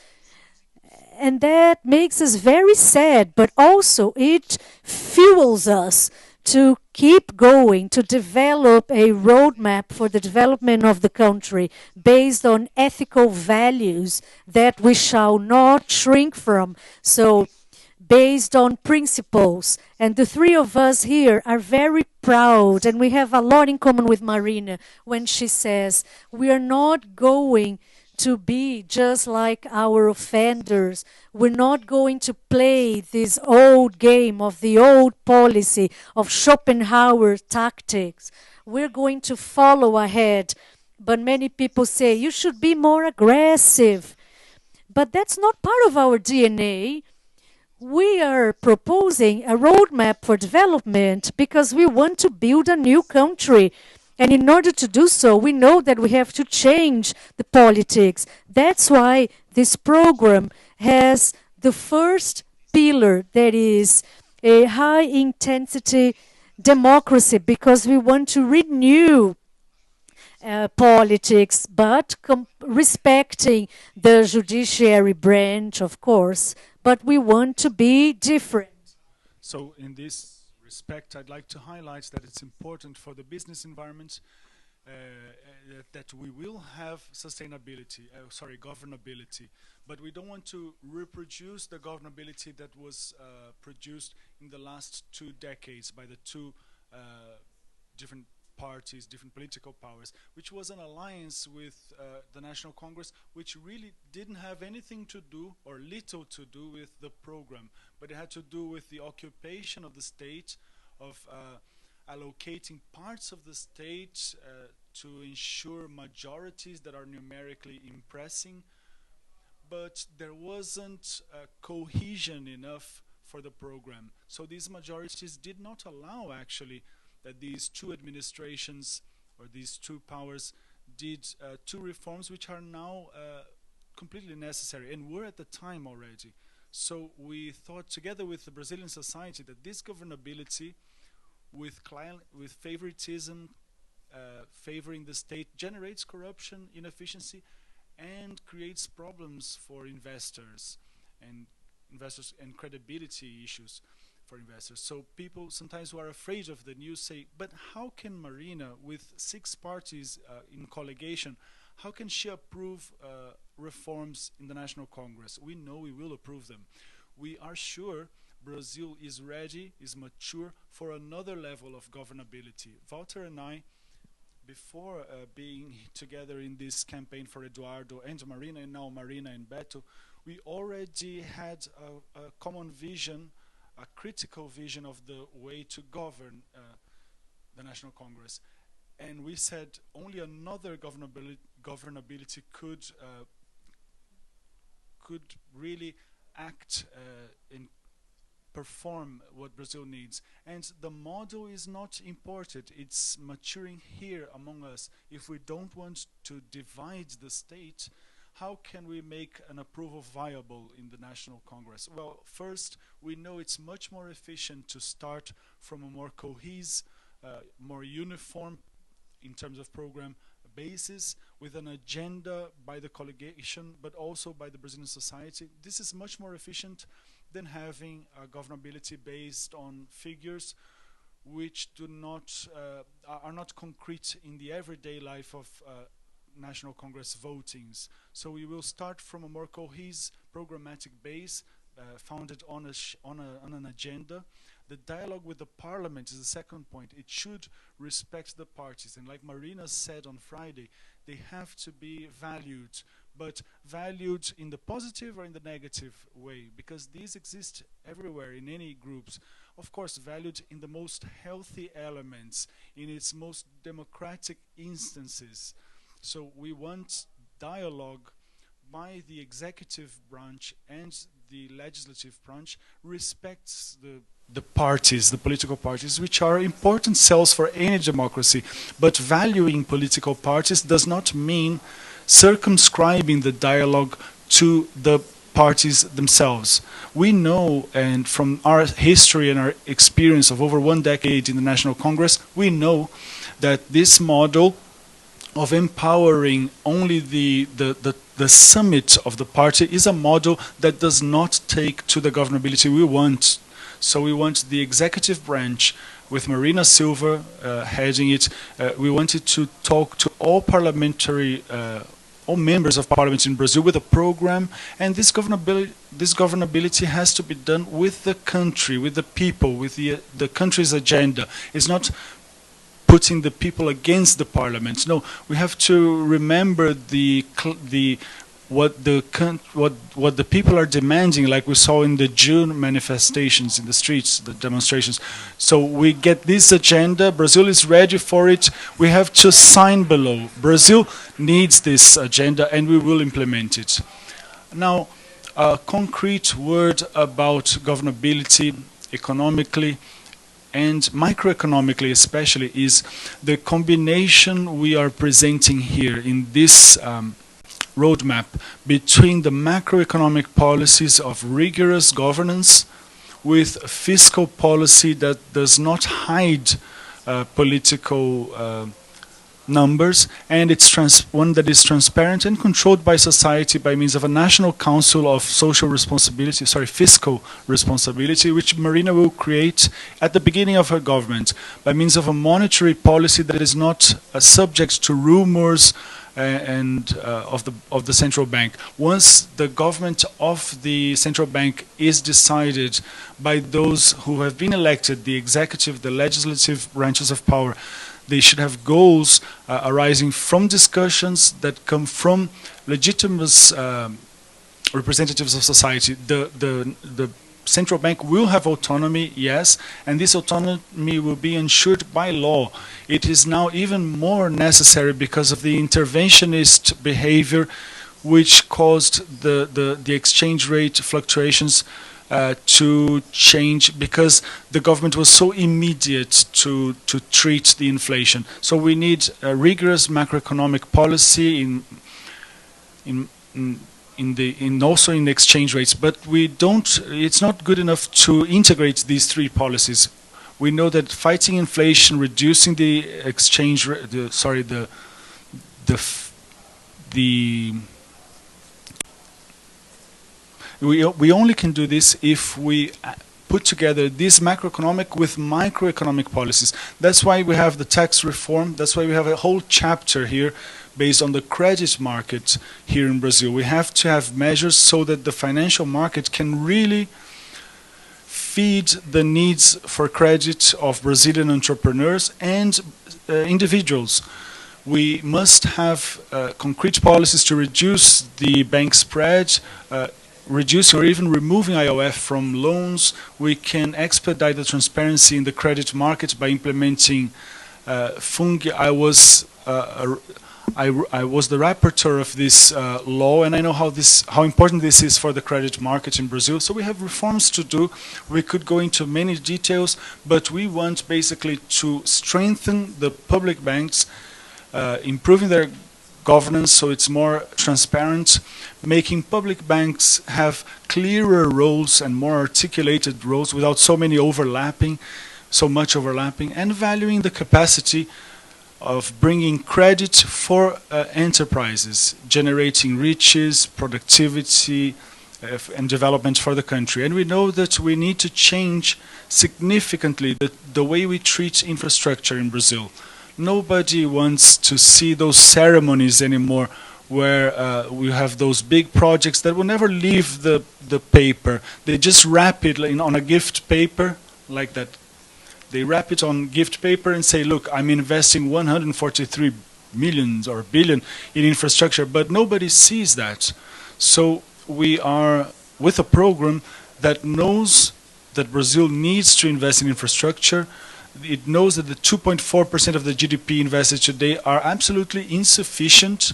and that makes us very sad, but also it fuels us to keep going, to develop a roadmap for the development of the country based on ethical values that we shall not shrink from. So based on principles. And the three of us here are very proud, and we have a lot in common with Marina when she says, we are not going to be just like our offenders. We're not going to play this old game of the old policy of Schopenhauer tactics. We're going to follow ahead. But many people say, you should be more aggressive. But that's not part of our DNA. We are proposing a roadmap for development because we want to build a new country. And in order to do so, we know that we have to change the politics. That's why this program has the first pillar, that is a high-intensity democracy, because we want to renew politics, but respecting the judiciary branch, of course, but we want to be different. So in this respect, I'd like to highlight that it's important for the business environment that we will have governability, but we don't want to reproduce the governability that was produced in the last 2 decades by the two different parties, different political powers, which was an alliance with the National Congress, which really didn't have anything to do, or little to do, with the program, but it had to do with the occupation of the state, of allocating parts of the state to ensure majorities that are numerically impressing, but there wasn't cohesion enough for the program. So these majorities did not allow, actually, that these two administrations or these two powers did two reforms which are now completely necessary and were at the time already. So we thought, together with the Brazilian society, that this governability with favoritism, favoring the state, generates corruption, inefficiency, and creates problems for investors and credibility issues for investors. So people sometimes who are afraid of the news say, but how can Marina, with 6 parties in collegation, how can she approve reforms in the National Congress? We know we will approve them. We are sure Brazil is ready, is mature for another level of governability. Walter and I, before being together in this campaign for Eduardo and Marina, and now Marina and Beto, we already had a common vision, a critical vision of the way to govern the National Congress. And we said only another governability could really act and perform what Brazil needs. And the model is not imported, it's maturing here among us. If we don't want to divide the state, How can we make an approval viable in the National Congress? Well, first, we know it's much more efficient to start from a more cohesive, more uniform in terms of program basis, with an agenda by the collegation, but also by the Brazilian society. This is much more efficient than having a governability based on figures which are not concrete in the everyday life of National Congress votings. So we will start from a more cohesive programmatic base founded on an agenda. The dialogue with the parliament is the second point. It should respect the parties, and like Marina said on Friday, they have to be valued, but valued in the positive or in the negative way, because these exist everywhere in any groups. Of course, valued in the most healthy elements, in its most democratic instances. So we want dialogue by the executive branch, and the legislative branch respects the parties, the political parties, which are important cells for any democracy. But valuing political parties does not mean circumscribing the dialogue to the parties themselves. We know, and from our history and our experience of over 1 decade in the National Congress, we know that this model of empowering only the summit of the party is a model that does not take to the governability we want. So we want the executive branch, with Marina Silva heading it. We wanted to talk to all all members of parliament in Brazil with a program, and this governability has to be done with the country, with the people, with the country's agenda. It's not putting the people against the parliament. No, we have to remember what the people are demanding, like we saw in the June manifestations in the streets, the demonstrations. So we get this agenda, Brazil is ready for it, we have to sign below. Brazil needs this agenda and we will implement it. Now, a concrete word about governability economically and microeconomically especially is the combination we are presenting here in this roadmap between the macroeconomic policies of rigorous governance with fiscal policy that does not hide political numbers, and it's one that is transparent and controlled by society by means of a National Council of Fiscal Responsibility, which Marina will create at the beginning of her government by means of a monetary policy that is not subject to rumors of the central bank. Once the government of the central bank is decided by those who have been elected, the executive, the legislative branches of power, they should have goals arising from discussions that come from legitimate representatives of society. The central bank will have autonomy, yes, and this autonomy will be ensured by law. It is now even more necessary because of the interventionist behavior which caused the exchange rate fluctuations to change, because the government was so immediate to treat the inflation. So we need a rigorous macroeconomic policy also in the exchange rates, but we don't. It's not good enough to integrate these three policies. We know that fighting inflation, reducing the exchange rate, we only can do this if we put together this macroeconomic with microeconomic policies. That's why we have the tax reform. That's why we have a whole chapter here based on the credit market here in Brazil. We have to have measures so that the financial market can really feed the needs for credit of Brazilian entrepreneurs and individuals. We must have concrete policies to reduce the bank spread, reducing or even removing IOF from loans. We can expedite the transparency in the credit market by implementing FUNG. I was the rapporteur of this law, and I know how important this is for the credit market in Brazil. So we have reforms to do. We could go into many details, but we want basically to strengthen the public banks, improving their governance, so it's more transparent, making public banks have clearer roles and more articulated roles without so much overlapping, and valuing the capacity of bringing credit for enterprises, generating riches, productivity, and development for the country. And we know that we need to change significantly the way we treat infrastructure in Brazil. Nobody wants to see those ceremonies anymore where we have those big projects that will never leave the paper. They just wrap it on a gift paper like that. They wrap it on gift paper and say, look, I'm investing 143 million or billion in infrastructure, but nobody sees that. So we are with a program that knows that Brazil needs to invest in infrastructure. It knows that the 2.4% of the GDP invested today are absolutely insufficient.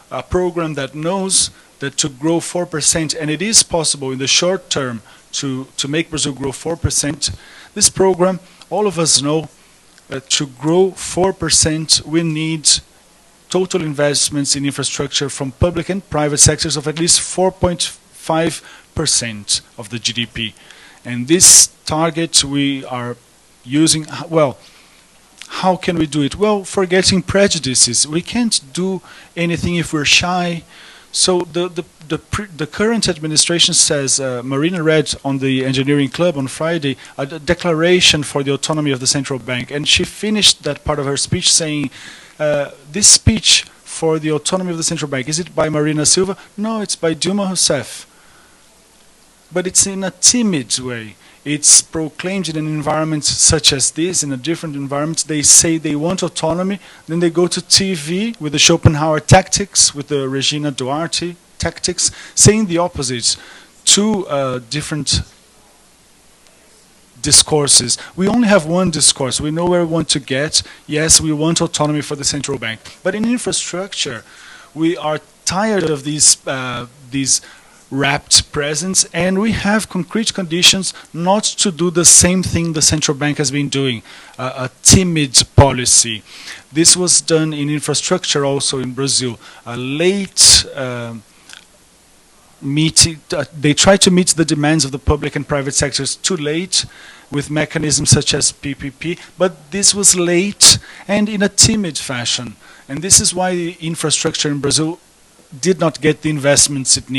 A program that knows that to grow 4%, and it is possible in the short term to make Brazil grow 4%, this program, all of us know that to grow 4%, we need total investments in infrastructure from public and private sectors of at least 4.5% of the GDP. And this target we are using, well, how can we do it? Well, forgetting prejudices. We can't do anything if we're shy. So the current administration says, Marina read on the Engineering Club on Friday, a declaration for the autonomy of the central bank. And she finished that part of her speech saying, this speech for the autonomy of the central bank, is it by Marina Silva? No, it's by Dilma Rousseff. But it's in a timid way. It's proclaimed in an environment such as this, in a different environment. They say they want autonomy, then they go to TV with the Schopenhauer tactics, with the Regina Duarte tactics, saying the opposite. Two different discourses. We only have one discourse. We know where we want to get. Yes, we want autonomy for the central bank. But in infrastructure, we are tired of these wrapped presence, and we have concrete conditions not to do the same thing the central bank has been doing, a timid policy. This was done in infrastructure also in Brazil. A late meeting, they try to meet the demands of the public and private sectors too late with mechanisms such as PPP, but this was late and in a timid fashion. And this is why the infrastructure in Brazil did not get the investments it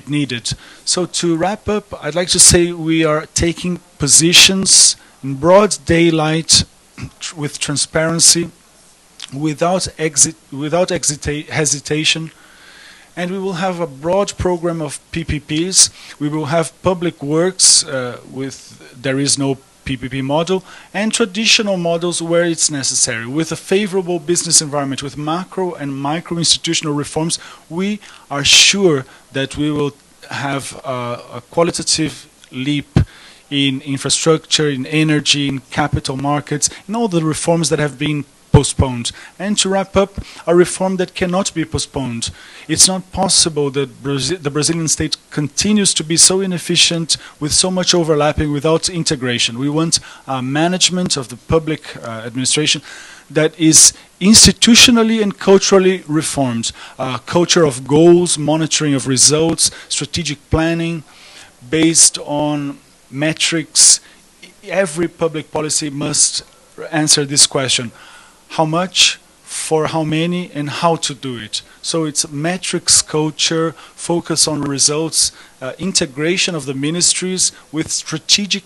needed. So to wrap up, I'd like to say we are taking positions in broad daylight with transparency, without hesitation, and we will have a broad program of PPPs. We will have public works there is no PPP model, and traditional models where it's necessary. With a favorable business environment, with macro and micro institutional reforms, we are sure that we will have a qualitative leap in infrastructure, in energy, in capital markets, in all the reforms that have been postponed. And to wrap up, a reform that cannot be postponed. It's not possible that the Brazilian state continues to be so inefficient with so much overlapping without integration. We want a management of the public administration that is institutionally and culturally reformed. A culture of goals, monitoring of results, strategic planning based on metrics. Every public policy must answer this question. How much, for how many, and how to do it. So it's metrics culture, focus on results, integration of the ministries with strategic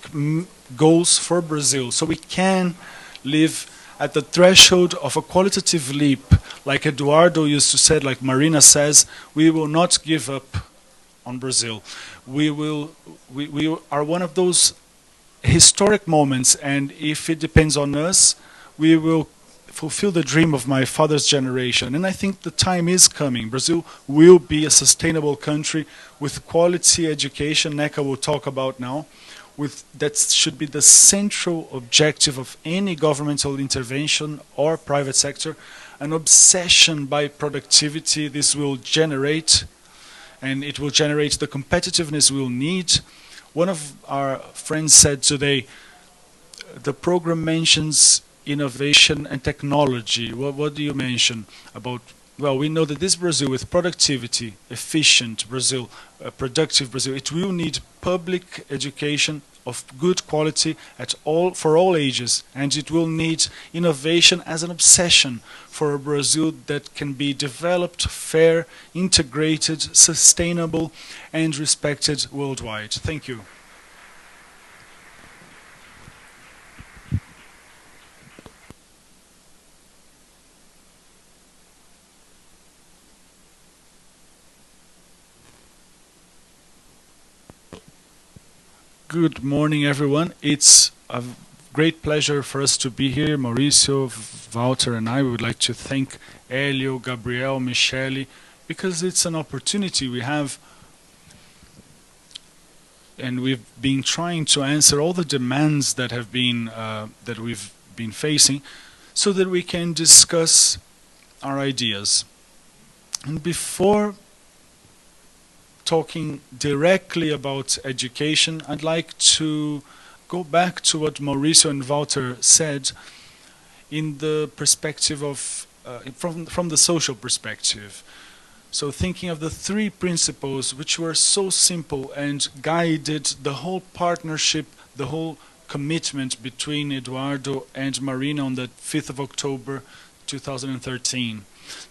goals for Brazil. So we can live at the threshold of a qualitative leap. Like Eduardo used to say, like Marina says, we will not give up on Brazil. We are one of those historic moments, and if it depends on us, we will fulfill the dream of my father's generation. And I think the time is coming. Brazil will be a sustainable country with quality education, NECA will talk about now. That should be the central objective of any governmental intervention or private sector. An obsession by productivity, this will generate, and it will generate the competitiveness we'll need. One of our friends said today, the program mentions innovation and technology. What do you mention about well, we know that this Brazil with productivity, efficient Brazil, productive Brazil, it will need public education of good quality for all ages, and it will need innovation as an obsession for a Brazil that can be developed, fair, integrated, sustainable, and respected worldwide. Thank you. Good morning, everyone. It's a great pleasure for us to be here. Mauricio, Walter, and I would like to thank Elio, Gabriel, Michele, because it's an opportunity we have, and we've been trying to answer all the demands that have been that we've been facing, so that we can discuss our ideas. And before talking directly about education, I'd like to go back to what Mauricio and Walter said in the perspective of, from the social perspective. So thinking of the three principles which were so simple and guided the whole partnership, the whole commitment between Eduardo and Marina on the 5th of October 2013.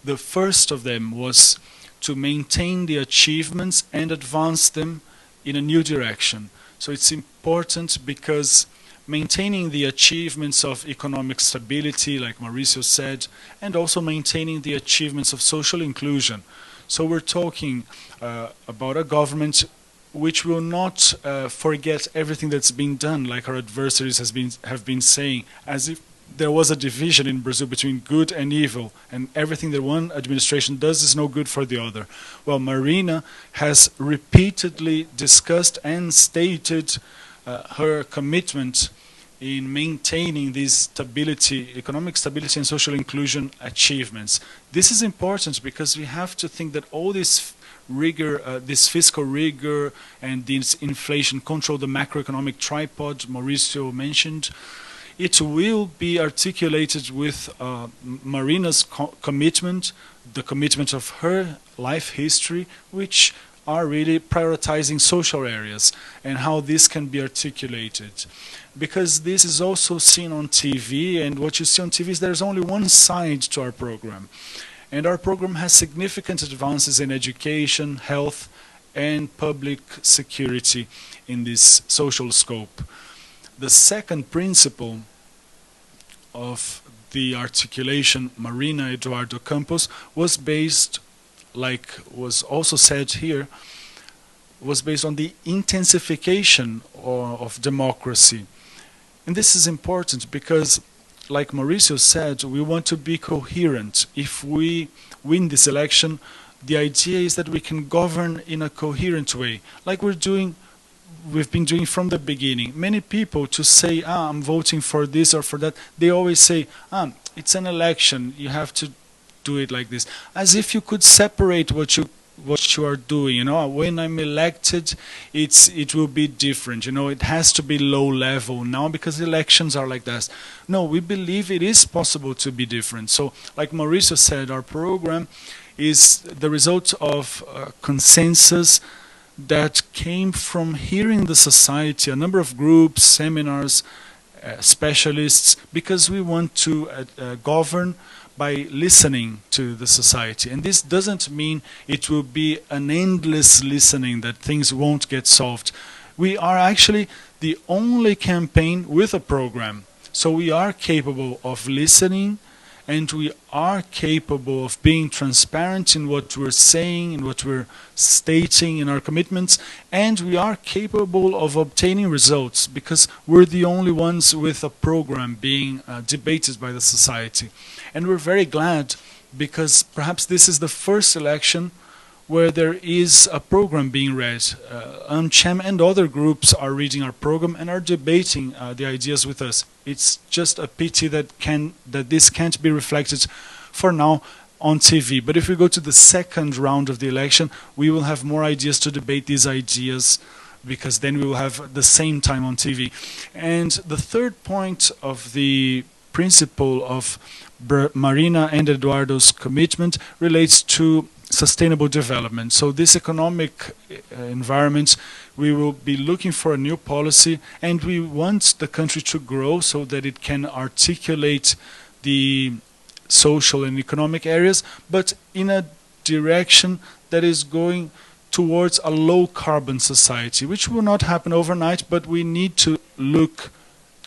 The first of them was to maintain the achievements and advance them in a new direction. So it's important because maintaining the achievements of economic stability, like Mauricio said, and also maintaining the achievements of social inclusion. So we're talking about a government which will not forget everything that's been done, like our adversaries have been saying, as if there was a division in Brazil between good and evil, and everything that one administration does is no good for the other. Well, Marina has repeatedly discussed and stated her commitment in maintaining these stability, economic stability and social inclusion achievements. This is important because we have to think that all this rigor, this fiscal rigor and this inflation control, the macroeconomic tripod Mauricio mentioned, it will be articulated with Marina's commitment, the commitment of her life history, which are really prioritizing social areas and how this can be articulated. Because this is also seen on TV, and what you see on TV is there's only one side to our program. And our program has significant advances in education, health, and public security in this social scope. The second principle of the articulation Marina Eduardo Campos was based, like was also said here, was based on the intensification of democracy. And this is important because, like Mauricio said, we want to be coherent. If we win this election, the idea is that we can govern in a coherent way, like we've been doing from the beginning. Many people to say, I'm voting for this or for that, they always say, it's an election, you have to do it like this. As if you could separate what you are doing. When I'm elected, it will be different. It has to be low level now because elections are like that. No, we believe it is possible to be different. So, like Mauricio said, our program is the result of consensus that came from hearing the society, a number of groups, seminars, specialists, because we want to govern by listening to the society. And this doesn't mean it will be an endless listening, that things won't get solved. We are actually the only campaign with a program. So we are capable of listening, and we are capable of being transparent in what we're saying, in what we're stating in our commitments, and we are capable of obtaining results because we're the only ones with a program being debated by the society. And we're very glad because perhaps this is the first election where there is a program being read. AMCHAM and other groups are reading our program and are debating the ideas with us. It's just a pity that this can't be reflected for now on TV. But if we go to the second round of the election, we will have more ideas to debate these ideas, because then we will have the same time on TV. And the third point of the principle of Marina and Eduardo's commitment relates to sustainable development. So this economic environment, we will be looking for a new policy, and we want the country to grow so that it can articulate the social and economic areas, but in a direction that is going towards a low-carbon society, which will not happen overnight, but we need to look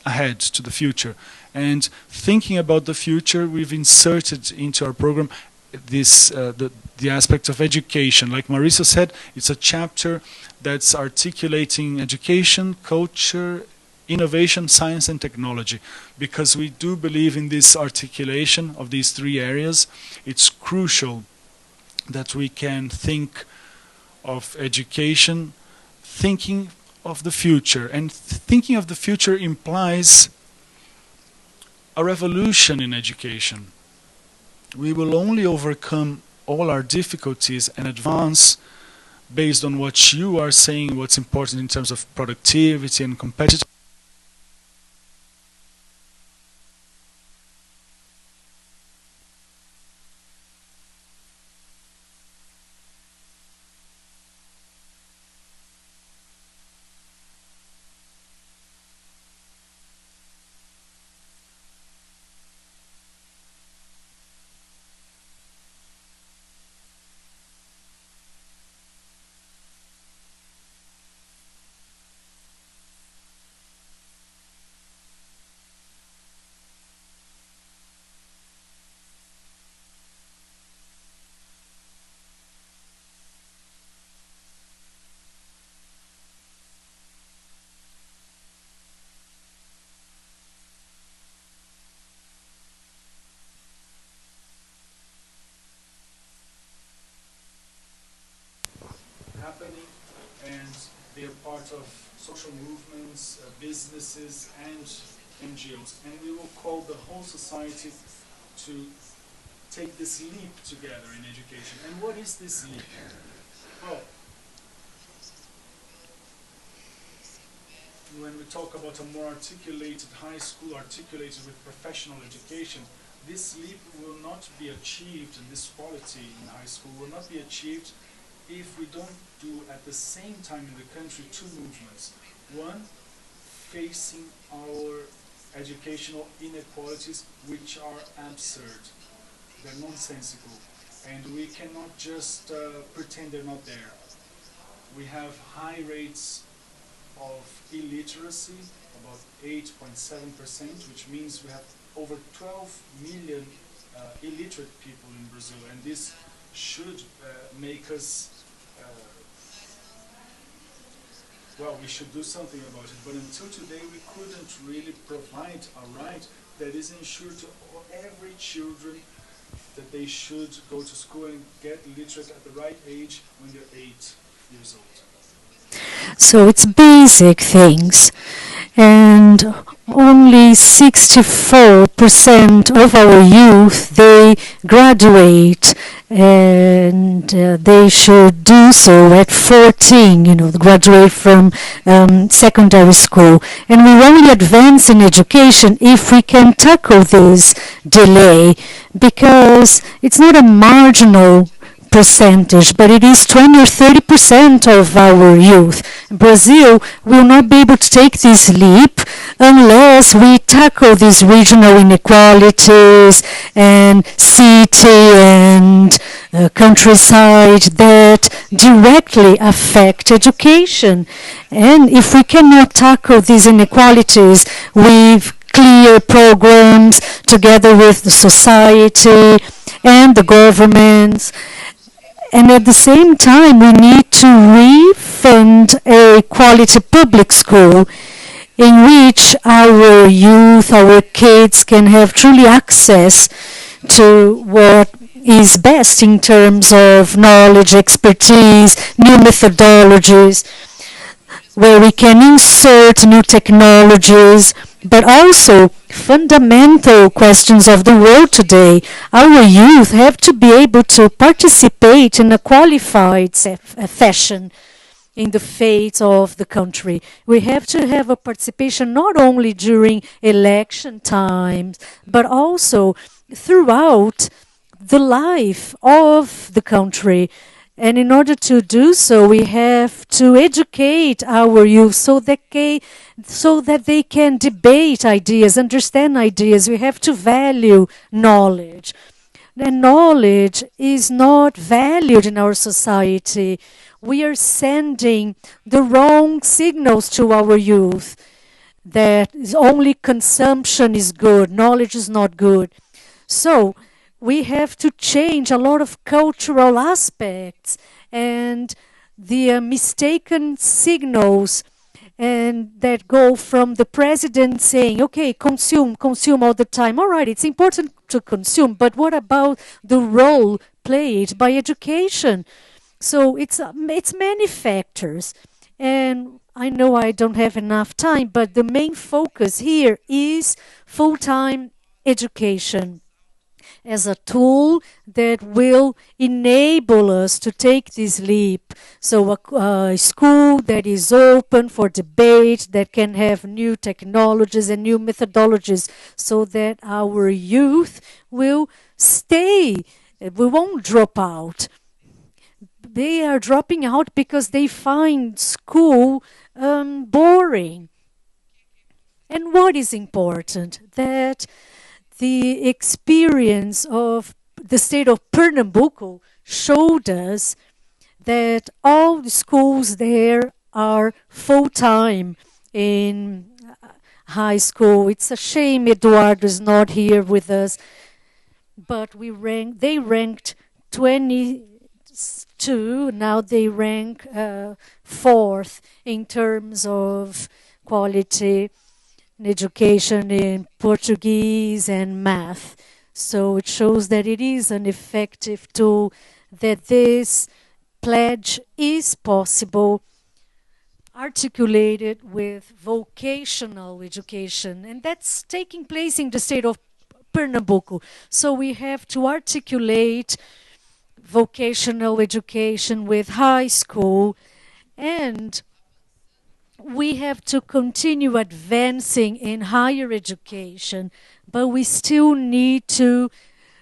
ahead to the future. And thinking about the future, we've inserted into our program this the aspect of education. Like Marisa said, it's a chapter that's articulating education, culture, innovation, science, and technology, because we do believe in this articulation of these three areas. It's crucial that we can think of education, thinking of the future. And thinking of the future implies a revolution in education. We will only overcome all our difficulties and advance based on what you are saying, what's important in terms of productivity and competitiveness. Happening, and they are part of social movements, businesses, and NGOs. And we will call the whole society to take this leap together in education. And what is this leap? Well, when we talk about a more articulated high school, articulated with professional education, this leap will not be achieved, and this quality in high school will not be achieved if we don't do at the same time in the country two movements. One, facing our educational inequalities, which are absurd. They're nonsensical. And we cannot just pretend they're not there. We have high rates of illiteracy, about 8.7%, which means we have over 12 million illiterate people in Brazil. And this should make us well, we should do something about it. But until today, we couldn't really provide a right that is ensured to every children that they should go to school and get literate at the right age when they're 8 years old. So it's basic things. And only 64% of our youth, they graduate, and they should do so at 14, graduate from secondary school. And we only advance in education if we can tackle this delay, because it's not a marginal percentage, but it is 20 or 30% of our youth. Brazil will not be able to take this leap unless we tackle these regional inequalities and city and countryside that directly affect education. And if we cannot tackle these inequalities with clear programs together with the society and the governments, and at the same time, we need to refund a quality public school in which our youth, our kids can have truly access to what is best in terms of knowledge, expertise, new methodologies, where we can insert new technologies, but also fundamental questions of the world today. Our youth have to be able to participate in a qualified fashion in the fate of the country. We have to have a participation not only during election times, but also throughout the life of the country. And in order to do so, we have to educate our youth so that they can debate ideas, understand ideas. We have to value knowledge. And knowledge is not valued in our society. We are sending the wrong signals to our youth that only consumption is good, knowledge is not good. So we have to change a lot of cultural aspects and the mistaken signals and that go from the president saying, okay, consume all the time. All right, it's important to consume, but what about the role played by education? So it's many factors. And I know I don't have enough time, but the main focus here is full-time education as a tool that will enable us to take this leap. So a school that is open for debate, that can have new technologies and new methodologies so that our youth will stay. We won't drop out. They are dropping out because they find school boring. And what is important? That the experience of the state of Pernambuco showed us that all the schools there are full-time in high school. It's a shame Eduardo is not here with us, but they ranked 22, now they rank 4th in terms of quality education in Portuguese and math. So it shows that it is an effective tool, that this pledge is possible, articulated with vocational education, and that's taking place in the state of Pernambuco. So we have to articulate vocational education with high school, and we have to continue advancing in higher education, but we still need to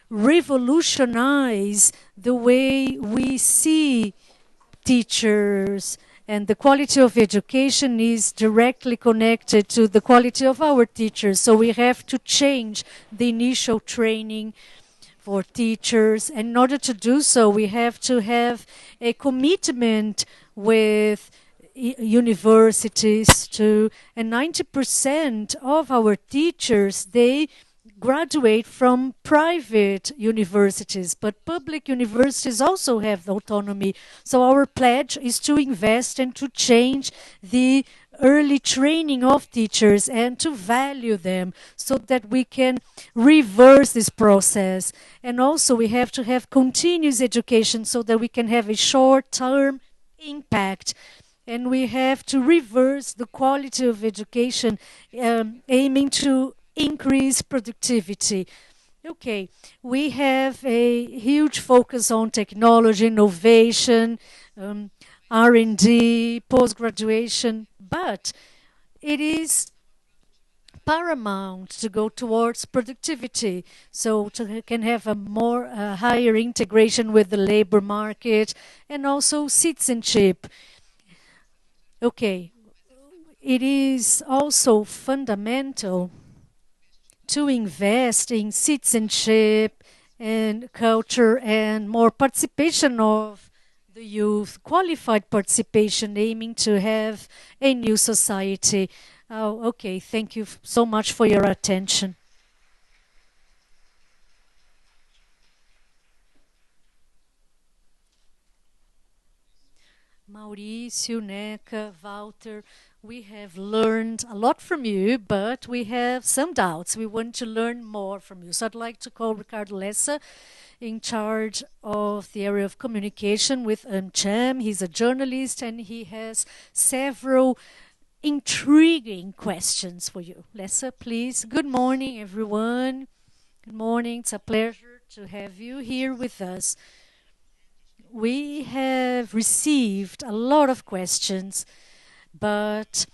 revolutionize the way we see teachers, and the quality of education is directly connected to the quality of our teachers. So we have to change the initial training for teachers. And in order to do so, we have to have a commitment with universities too, and 90% of our teachers, they graduate from private universities, but public universities also have autonomy. So our pledge is to invest and to change the early training of teachers and to value them so that we can reverse this process. And also we have to have continuous education so that we can have a short-term impact. And we have to reverse the quality of education, aiming to increase productivity. Okay, we have a huge focus on technology, innovation, R&D, post-graduation, but it is paramount to go towards productivity, so can have a more higher integration with the labor market and also citizenship. Okay, it is also fundamental to invest in citizenship and culture and more participation of the youth, qualified participation, aiming to have a new society. Oh, okay, thank you so much for your attention. Mauricio, Neca, Walter, we have learned a lot from you, but we have some doubts. We want to learn more from you. So I'd like to call Ricardo Lessa, in charge of the area of communication with AMCHAM. He's a journalist and he has several intriguing questions for you. Lessa, please. Good morning, everyone. Good morning. It's a pleasure to have you here with us. we have received a lot of questions, but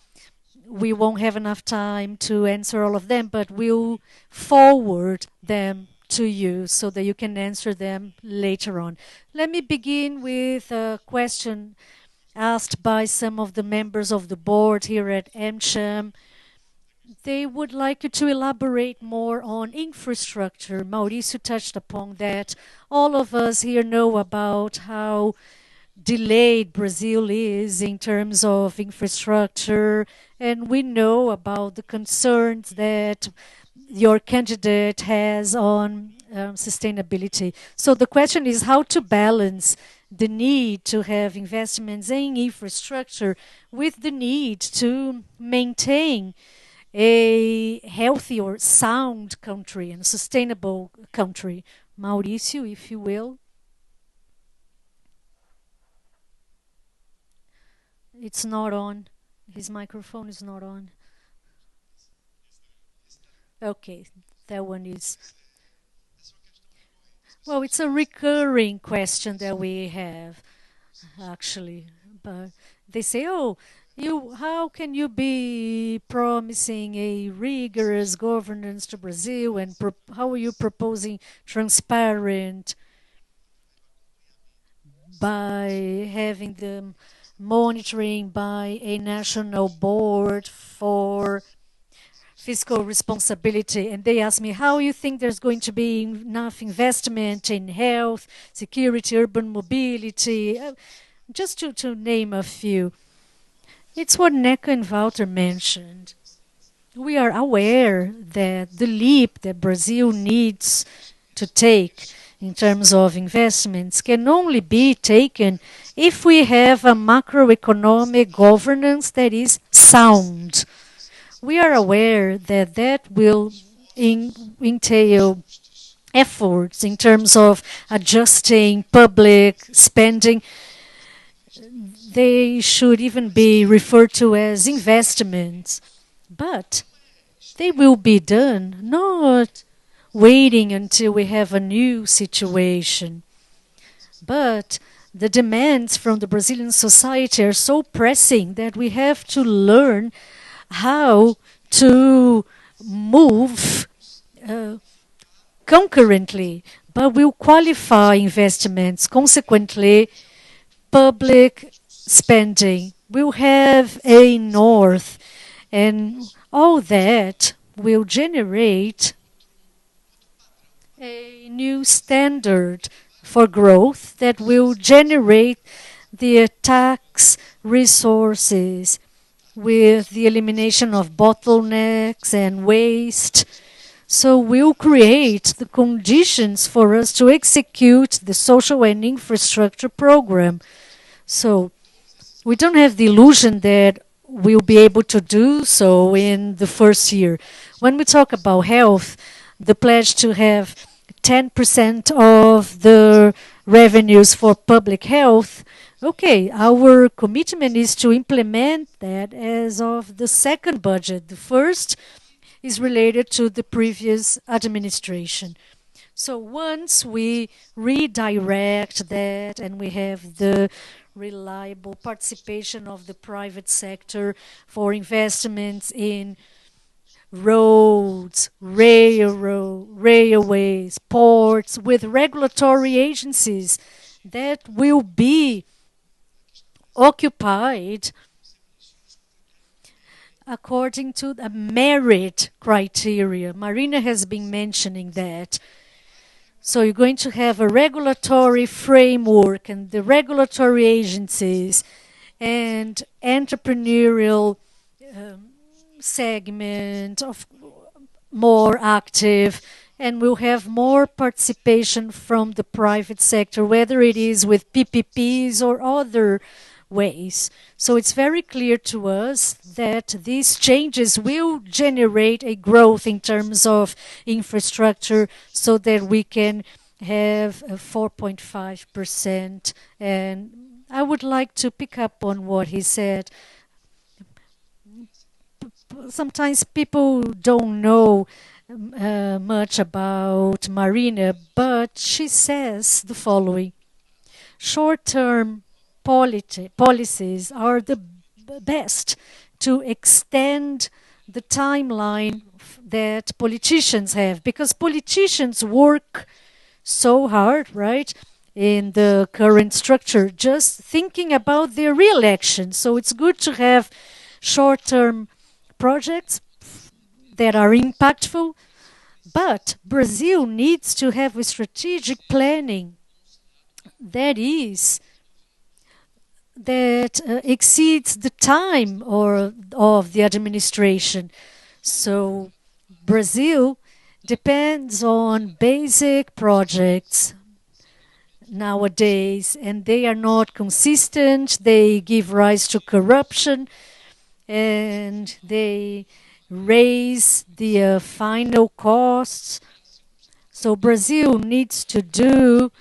we won't have enough time to answer all of them, but we'll forward them to you so that you can answer them later on. Let me begin with a question asked by some of the members of the board here at AMCHAM. They would like you to elaborate more on infrastructure. Mauricio touched upon that. All of us here know about how delayed Brazil is in terms of infrastructure, and we know about the concerns that your candidate has on sustainability. So the question is how to balance the need to have investments in infrastructure with the need to maintain a healthy or sound country and a sustainable country. Mauricio, if you will. It's not on. His microphone is not on. Okay, that one is. Well, it's a recurring question that we have, actually. But they say, oh, how can you be promising a rigorous governance to Brazil, and how are you proposing transparent by having the monitoring by a national board for fiscal responsibility? And they ask me, how you think there's going to be enough investment in health, security, urban mobility, just to name a few. It's what Neca and Walter mentioned. We are aware that the leap that Brazil needs to take in terms of investments can only be taken if we have a macroeconomic governance that is sound. We are aware that that will entail efforts in terms of adjusting public spending. They should even be referred to as investments. But they will be done not waiting until we have a new situation. But the demands from the Brazilian society are so pressing that we have to learn how to move concurrently, but will qualify investments. Consequently, public spending will have a north, and all that will generate a new standard for growth that will generate the tax resources with the elimination of bottlenecks and waste. So we'll create the conditions for us to execute the social and infrastructure program. So we don't have the illusion that we'll be able to do so in the first year. When we talk about health, the pledge to have 10% of the revenues for public health, okay, our commitment is to implement that as of the second budget. The first is related to the previous administration. So once we redirect that and we have the reliable participation of the private sector for investments in roads, railways, ports, with regulatory agencies that will be occupied according to the merit criteria. Marina has been mentioning that. So you're going to have a regulatory framework and the regulatory agencies and entrepreneurial segment of more active, and we'll have more participation from the private sector, whether it is with PPPs or other ways. So it's very clear to us that these changes will generate a growth in terms of infrastructure so that we can have a 4.5%. And I would like to pick up on what he said. Sometimes people don't know much about Marina, but she says the following. Short-term policies are the best to extend the timeline that politicians have, because politicians work so hard, right, in the current structure, just thinking about their re-election. So it's good to have short-term projects that are impactful, but Brazil needs to have a strategic planning that exceeds the time of the administration. So Brazil depends on basic projects nowadays, and they are not consistent. They give rise to corruption, and they raise the final costs. So Brazil needs to do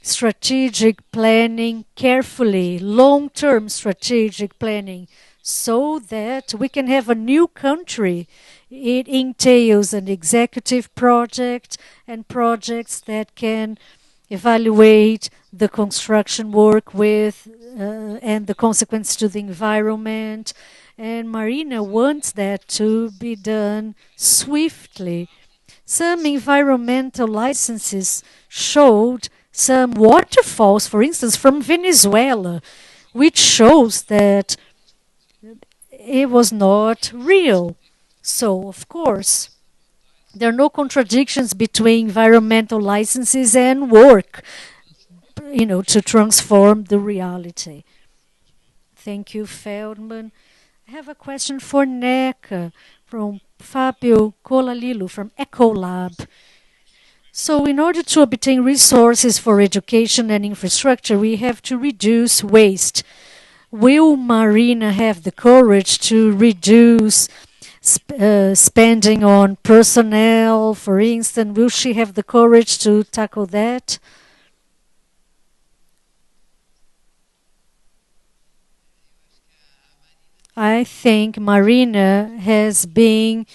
strategic planning carefully, long-term strategic planning, so that we can have a new country. It entails an executive project and projects that can evaluate the construction work with and the consequence to the environment. And Marina wants that to be done swiftly. Some environmental licenses showed some waterfalls, for instance, from Venezuela, which shows that it was not real. So, of course, there are no contradictions between environmental licenses and work, to transform the reality. Thank you, Feldman. I have a question for NECA from Fabio Colalilo from Ecolab. So in order to obtain resources for education and infrastructure, we have to reduce waste. Will Marina have the courage to reduce spending on personnel, for instance? Will she have the courage to tackle that? I think Marina has been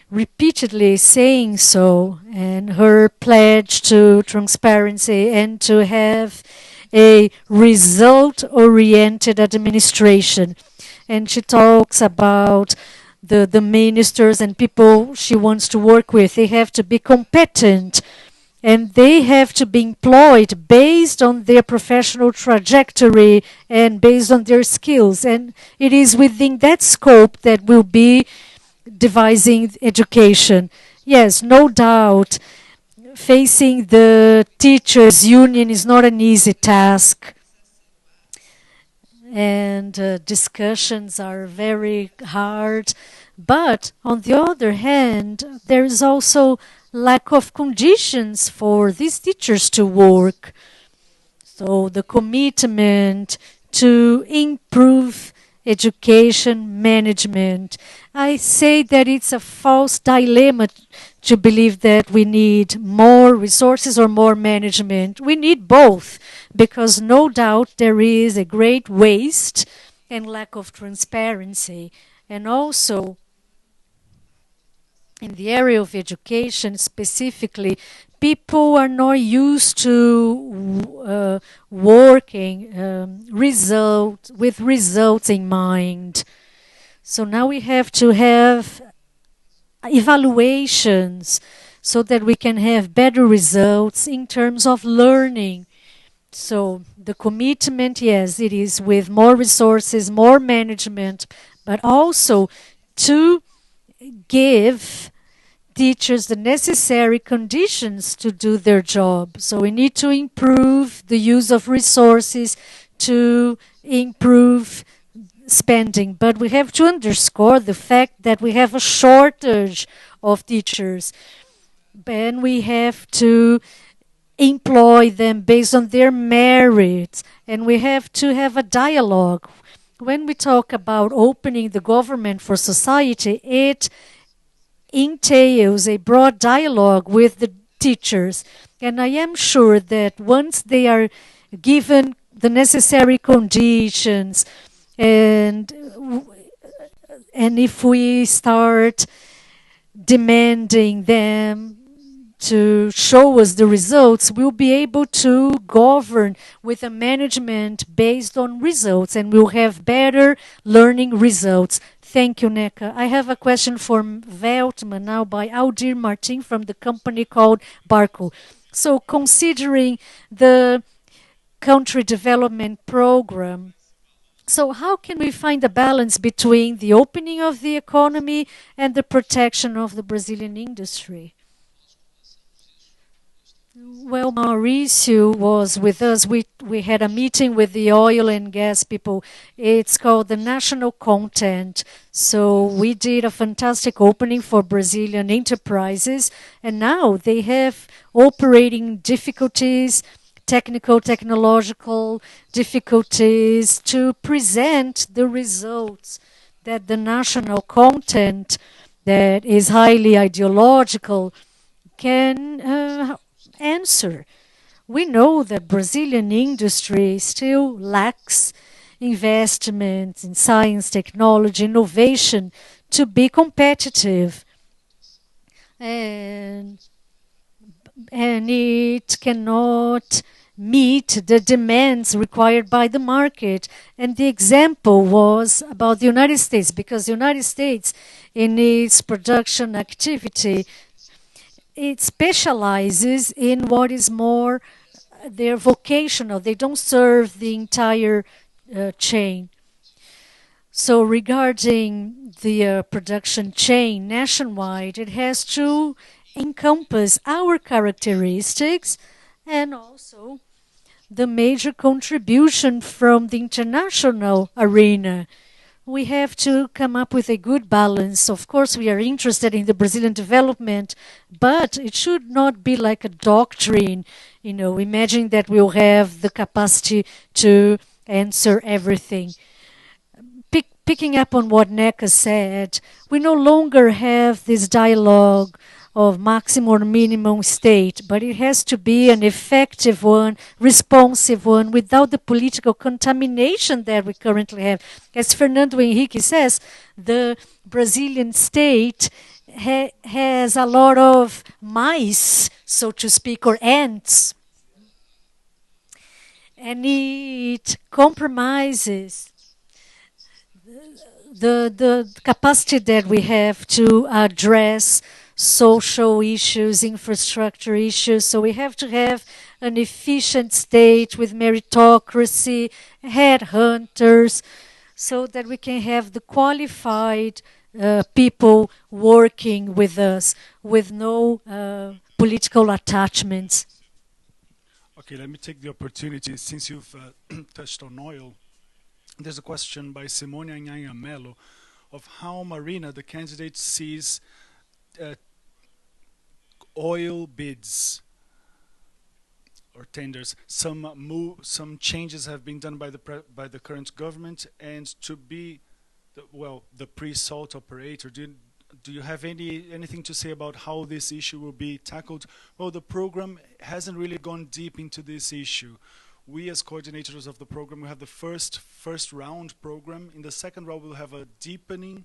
repeatedly saying so, and her pledge to transparency and to have a result-oriented administration. And she talks about the ministers and people she wants to work with. They have to be competent, and they have to be employed based on their professional trajectory and based on their skills. And it is within that scope that we'll be devising education. Yes, no doubt, facing the teachers' union is not an easy task. And discussions are very hard. But on the other hand, there is also lack of conditions for these teachers to work. So the commitment to improve education management. I say that it's a false dilemma to believe that we need more resources or more management. We need both, because no doubt there is a great waste and lack of transparency. And also, in the area of education specifically, people are not used to working with results in mind. So now we have to have evaluations so that we can have better results in terms of learning. So the commitment, yes, it is with more resources, more management, but also to give teachers the necessary conditions to do their job. So we need to improve the use of resources, to improve spending. But we have to underscore the fact that we have a shortage of teachers. And we have to employ them based on their merits. And we have to have a dialogue. When we talk about opening the government for society, it entails a broad dialogue with the teachers. And I am sure that once they are given the necessary conditions, and if we start demanding them to show us the results, we'll be able to govern with a management based on results, and we'll have better learning results. Thank you, Neca. I have a question for Veltman now by Aldir Martin from the company called Barco. So considering the country development program, so how can we find a balance between the opening of the economy and the protection of the Brazilian industry? Well, Mauricio was with us. We had a meeting with the oil and gas people. It's called the National Content. So we did a fantastic opening for Brazilian enterprises, and now they have operating difficulties, technological difficulties to present the results that the national content that is highly ideological can answer. We know that Brazilian industry still lacks investment in science, technology, innovation to be competitive. And it cannot meet the demands required by the market. And the example was about the United States, because the United States, in its production activity, it specializes in what is more their vocational. They don't serve the entire chain. So regarding the production chain nationwide, it has to encompass our characteristics and also the major contribution from the international arena. We have to come up with a good balance. Of course, we are interested in the Brazilian development, but it should not be like a doctrine. Imagine that we'll have the capacity to answer everything. Picking up on what Neca said, we no longer have this dialogue of maximum or minimum state, but it has to be an effective one, responsive one, without the political contamination that we currently have. As Fernando Henrique says, the Brazilian state has a lot of mice, so to speak, or ants, and it compromises the capacity that we have to address social issues, infrastructure issues. So we have to have an efficient state with meritocracy, headhunters, so that we can have the qualified people working with us with no political attachments. Okay, let me take the opportunity, since you've touched on oil. There's a question by Simone Anhaya Mello of how Marina, the candidate, sees oil bids or tenders. Some changes have been done by the current government, and to be the pre-salt operator. Do you have anything to say about how this issue will be tackled? Well, the program hasn't really gone deep into this issue. We, as coordinators of the program, we have the first round program. In the second round, we'll have a deepening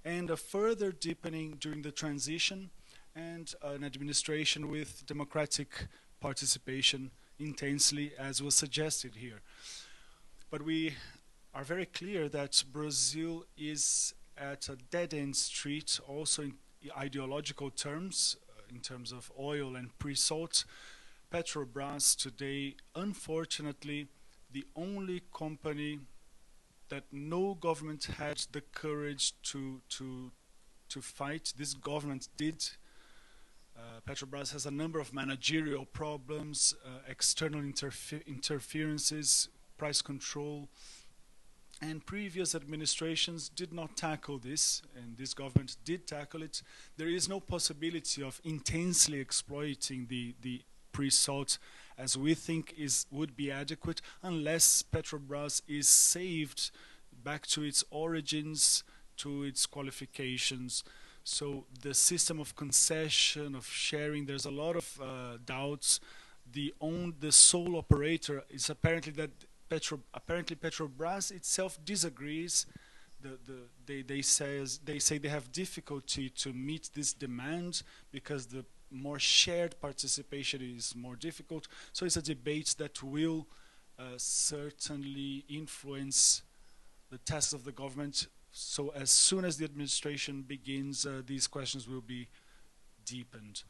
and a further deepening during the transition, and an administration with democratic participation intensely, as was suggested here. But we are very clear that Brazil is at a dead-end street, also in ideological terms, in terms of oil and pre-salt. Petrobras today, unfortunately, the only company that no government had the courage to fight. This government did. Petrobras has a number of managerial problems, external interferences, price control, and previous administrations did not tackle this, and this government did tackle it. There is no possibility of intensely exploiting the pre-salt as we think would be adequate, unless Petrobras is saved back to its origins, to its qualifications. So the system of concession, of sharing, there's a lot of doubts. The sole operator is apparently that Petrobras itself disagrees. They say they have difficulty to meet this demand because the more shared participation is more difficult. So it's a debate that will certainly influence the tasks of the government. So as soon as the administration begins, these questions will be deepened.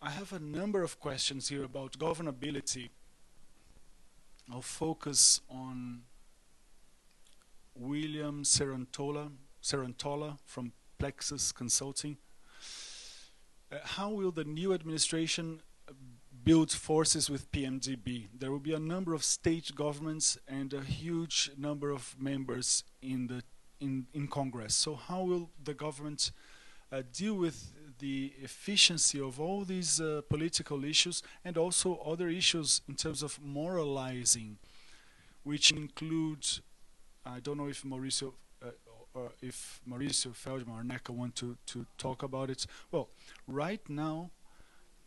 I have a number of questions here about governability. I'll focus on William Cerantola from Plexus Consulting. How will the new administration build forces with PMDB? There will be a number of state governments and a huge number of members in Congress. So how will the government deal with the efficiency of all these political issues and also other issues in terms of moralizing, which include, I don't know if Mauricio Feldman or NECA want to talk about it. Well, right now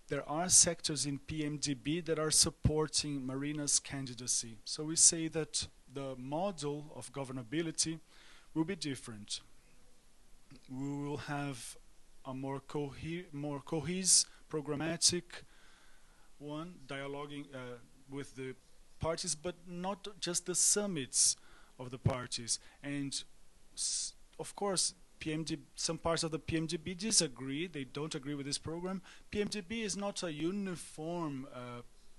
there are sectors in PMDB that are supporting Marina's candidacy. So we say that the model of governability will be different. We will have a more cohesive, programmatic one, dialoguing with the parties, but not just the summits of the parties. And of course, some parts of the PMDB disagree. They don't agree with this program. PMDB is not a uniform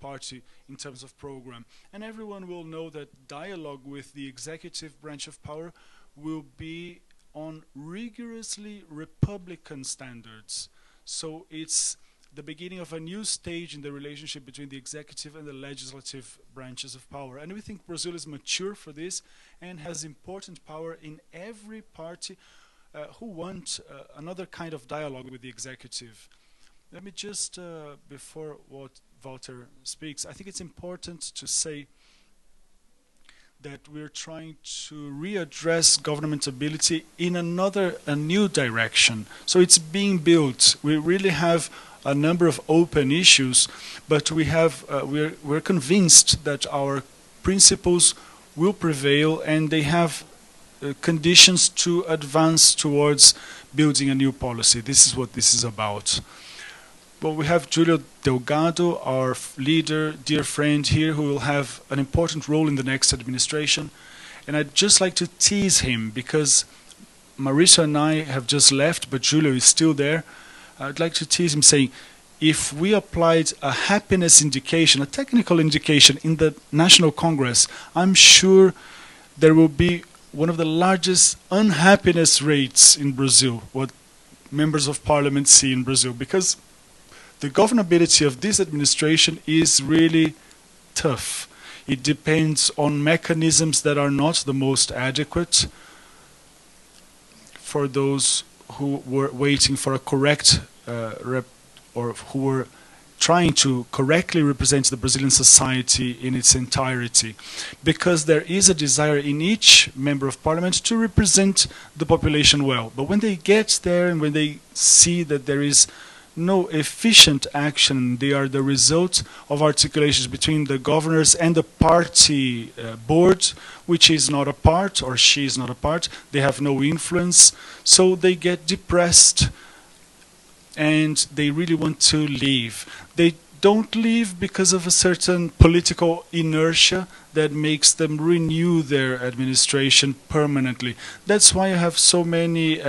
party in terms of program. And everyone will know that dialogue with the executive branch of power will be on rigorously Republican standards. So it's the beginning of a new stage in the relationship between the executive and the legislative branches of power. And we think Brazil is mature for this and has important power in every party who want another kind of dialogue with the executive. Let me just, before what Walter speaks, I think it's important to say that we're trying to readdress governmentability in a new direction. So it's being built. We really have a number of open issues, but we're convinced that our principles will prevail and they have conditions to advance towards building a new policy. This is what this is about. Well, we have Julio Delgado, our leader, dear friend here, who will have an important role in the next administration. And I'd just like to tease him because Marisa and I have just left, but Julio is still there. I'd like to tease him saying, if we applied a happiness indication, a technical indication in the National Congress, I'm sure there will be one of the largest unhappiness rates in Brazil, what members of parliament see in Brazil, because the governability of this administration is really tough. It depends on mechanisms that are not the most adequate for those who were waiting for a correct or who were trying to correctly represent the Brazilian society in its entirety, because there is a desire in each member of parliament to represent the population well. But when they get there and when they see that there is no efficient action, they are the result of articulations between the governors and the party board, which is not a part, or she is not a part. They have no influence, so they get depressed and they really want to leave. They don't leave because of a certain political inertia that makes them renew their administration permanently. That's why you have so many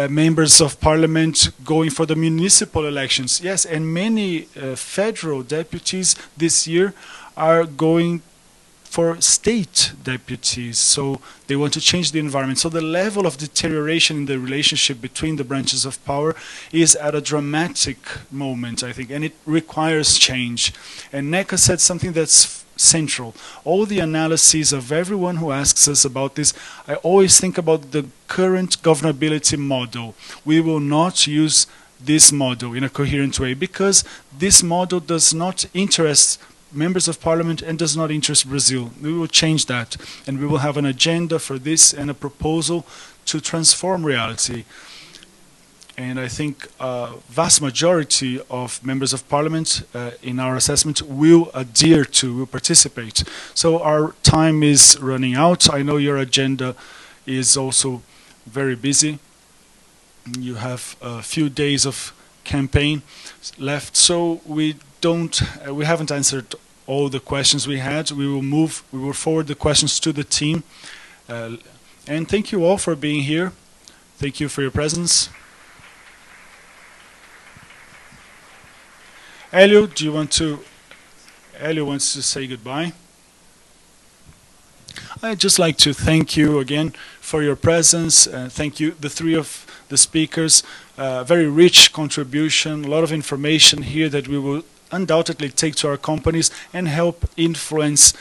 members of parliament going for the municipal elections. Yes, and many federal deputies this year are going for state deputies. So they want to change the environment. So the level of deterioration in the relationship between the branches of power is at a dramatic moment, I think, and it requires change. And NECA said something that's central. All the analyses of everyone who asks us about this, I always think about the current governability model. We will not use this model in a coherent way because this model does not interest members of parliament and does not interest Brazil. We will change that and we will have an agenda for this and a proposal to transform reality. And I think a vast majority of members of parliament in our assessment will adhere to, will participate. So our time is running out. I know your agenda is also very busy. You have a few days of campaign left, so we haven't answered all the questions we had. We will forward the questions to the team. And thank you all for being here. Thank you for your presence. Elio, Elio wants to say goodbye. I'd just like to thank you again for your presence. Thank you, the three of the speakers. Very rich contribution, a lot of information here that we will undoubtedly take to our companies and help influence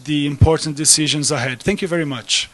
the important decisions ahead. Thank you very much.